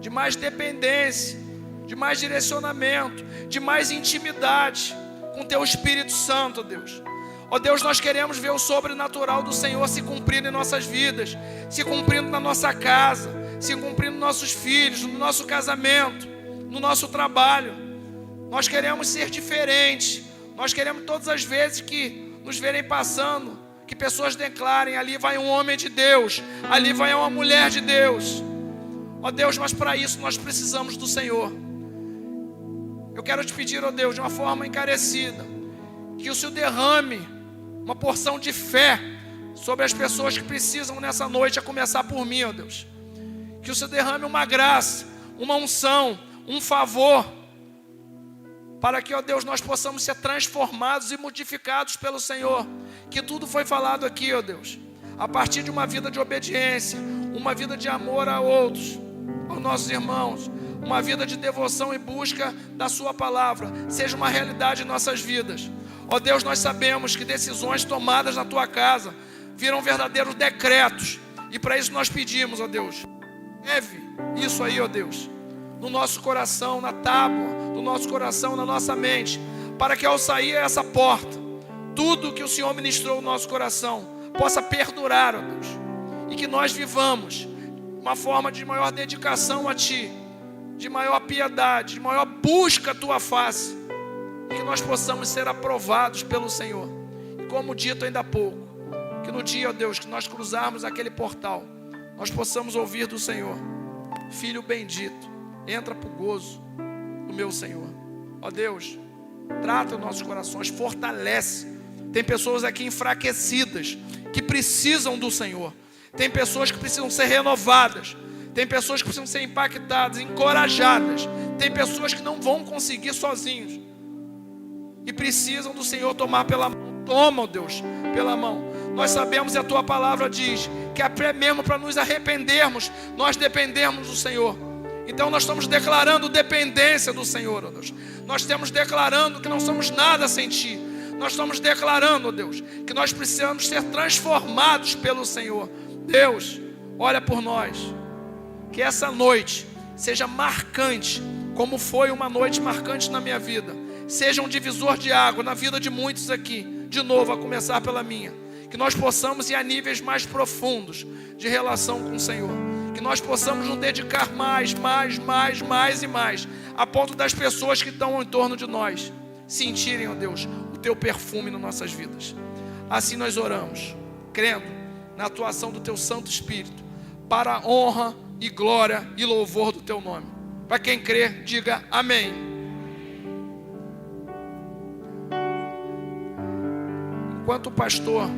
de mais dependência, de mais direcionamento, de mais intimidade com teu Espírito Santo, ó Deus. Ó Deus, nós queremos ver o sobrenatural do Senhor se cumprindo em nossas vidas, se cumprindo na nossa casa, se cumprindo nos nossos filhos, no nosso casamento, no nosso trabalho. Nós queremos ser diferentes. Nós queremos todas as vezes que nos verem passando, que pessoas declarem: ali vai um homem de Deus, ali vai uma mulher de Deus. Ó Deus, mas para isso nós precisamos do Senhor. Eu quero te pedir, ó Deus, de uma forma encarecida, que o Senhor derrame uma porção de fé sobre as pessoas que precisam nessa noite, a começar por mim, ó Deus. Que o Senhor derrame uma graça, uma unção, um favor, para que, ó Deus, nós possamos ser transformados e modificados pelo Senhor. Que tudo foi falado aqui, ó Deus, a partir de uma vida de obediência, uma vida de amor a outros, aos nossos irmãos, uma vida de devoção e busca da sua palavra, seja uma realidade em nossas vidas. Ó Deus, nós sabemos que decisões tomadas na tua casa viram verdadeiros decretos. E para isso nós pedimos, ó Deus, leve isso aí, ó Deus, no nosso coração, na tábua do nosso coração, na nossa mente, para que ao sair essa porta, tudo que o Senhor ministrou no nosso coração possa perdurar, ó Deus, e que nós vivamos uma forma de maior dedicação a Ti, de maior piedade, de maior busca à Tua face, e que nós possamos ser aprovados pelo Senhor. E como dito ainda há pouco, que no dia, ó Deus, que nós cruzarmos aquele portal, nós possamos ouvir do Senhor: Filho bendito, entra para o gozo do meu Senhor. Ó Deus, trata os nossos corações, fortalece. Tem pessoas aqui enfraquecidas, que precisam do Senhor. Tem pessoas que precisam ser renovadas. Tem pessoas que precisam ser impactadas, encorajadas. Tem pessoas que não vão conseguir sozinhos e precisam do Senhor tomar pela mão. Toma, ó Deus, pela mão. Nós sabemos, e a Tua palavra diz, que até mesmo para nos arrependermos, nós dependemos do Senhor. Então nós estamos declarando dependência do Senhor, ó Deus. Nós estamos declarando que não somos nada sem Ti. Nós estamos declarando, ó Deus, que nós precisamos ser transformados pelo Senhor. Deus, olha por nós. Que essa noite seja marcante, como foi uma noite marcante na minha vida. Seja um divisor de água na vida de muitos aqui. De novo, a começar pela minha. Que nós possamos ir a níveis mais profundos de relação com o Senhor. Que nós possamos nos dedicar mais e mais, a ponto das pessoas que estão em torno de nós sentirem, ó Deus, o Teu perfume nas nossas vidas. Assim nós oramos, crendo na atuação do Teu Santo Espírito, para a honra e glória e louvor do Teu nome. Para quem crê, diga amém. Enquanto o pastor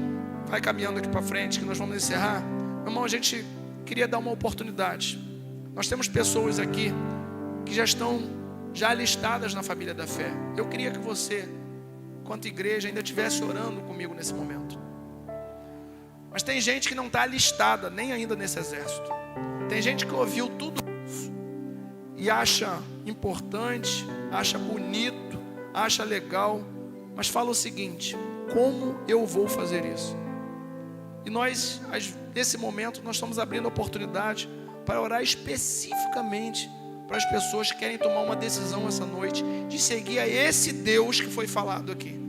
vai caminhando aqui para frente, que nós vamos encerrar, meu irmão, a gente queria dar uma oportunidade. Nós temos pessoas aqui que já estão listadas na família da fé. Eu queria que você, enquanto igreja, ainda estivesse orando comigo nesse momento. Mas tem gente que não está alistada nem ainda nesse exército. Tem gente que ouviu tudo isso e acha importante, acha bonito, acha legal, mas fala o seguinte: como eu vou fazer isso? E nós, nesse momento, nós estamos abrindo a oportunidade para orar especificamente para as pessoas que querem tomar uma decisão essa noite de seguir a esse Deus que foi falado aqui.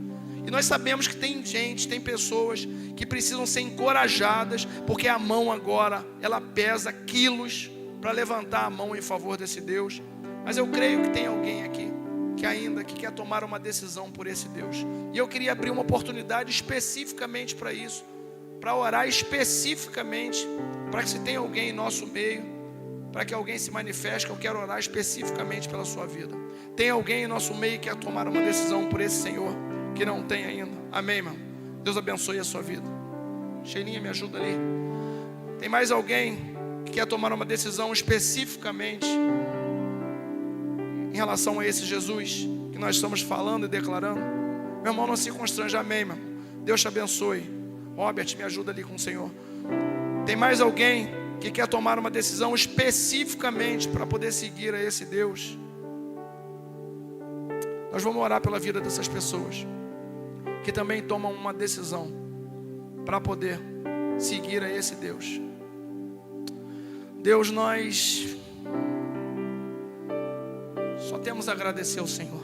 E nós sabemos que tem gente, tem pessoas que precisam ser encorajadas, porque a mão agora, ela pesa quilos para levantar a mão em favor desse Deus. Mas eu creio que tem alguém aqui que quer tomar uma decisão por esse Deus. E eu queria abrir uma oportunidade especificamente para isso, para orar especificamente, para que se tem alguém em nosso meio, para que alguém se manifeste, que eu quero orar especificamente pela sua vida. Tem alguém em nosso meio que quer tomar uma decisão por esse Senhor, que não tem ainda? Amém, irmão? Deus abençoe a sua vida. Cheirinha, me ajuda ali. Tem mais alguém que quer tomar uma decisão especificamente em relação a esse Jesus que nós estamos falando e declarando? Meu irmão, não se constrange. Amém, irmão? Deus te abençoe. Robert, me ajuda ali com o Senhor. Tem mais alguém que quer tomar uma decisão especificamente para poder seguir a esse Deus? Nós vamos orar pela vida dessas pessoas que também tomam uma decisão para poder seguir a esse Deus. Deus, nós só temos a agradecer ao Senhor.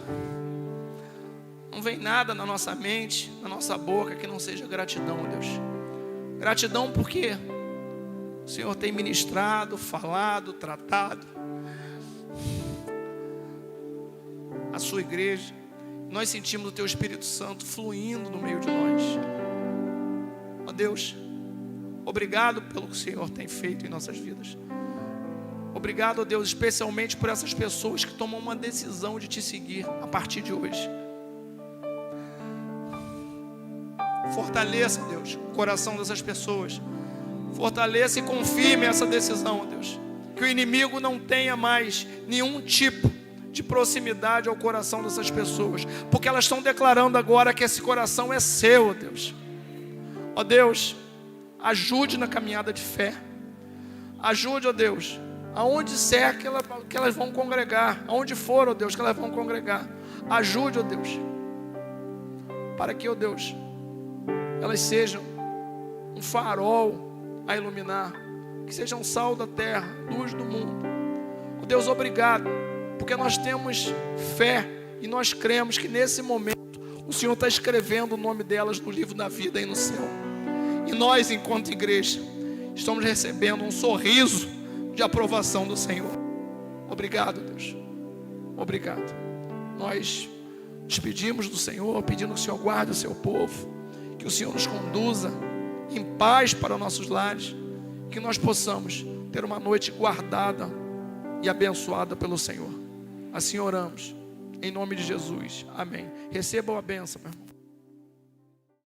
Não vem nada na nossa mente, na nossa boca, que não seja gratidão, Deus. Gratidão porque o Senhor tem ministrado, falado, tratado a sua igreja. Nós sentimos o Teu Espírito Santo fluindo no meio de nós. Ó Deus, obrigado pelo que o Senhor tem feito em nossas vidas. Obrigado, ó Deus, especialmente por essas pessoas que tomam uma decisão de Te seguir a partir de hoje. Fortaleça, Deus, o coração dessas pessoas. Fortaleça e confirme essa decisão, ó Deus. Que o inimigo não tenha mais nenhum tipo de proximidade ao coração dessas pessoas, porque elas estão declarando agora que esse coração é seu, ó Deus. Ó Deus, ajude na caminhada de fé. Ajude, ó Deus, aonde ser que elas vão congregar, aonde for, ó Deus, que elas vão congregar. Ajude, ó Deus, para que, ó Deus, elas sejam um farol a iluminar, que sejam sal da terra, luz do mundo. Ó Deus, obrigado, porque nós temos fé e nós cremos que nesse momento o Senhor está escrevendo o nome delas no livro da vida aí no céu. E nós, enquanto igreja, estamos recebendo um sorriso de aprovação do Senhor. Obrigado, Deus. Obrigado. Nós despedimos do Senhor, pedindo que o Senhor guarde o seu povo, que o Senhor nos conduza em paz para nossos lares, que nós possamos ter uma noite guardada e abençoada pelo Senhor. Assim oramos, em nome de Jesus. Amém. Recebam a bênção, meu irmão.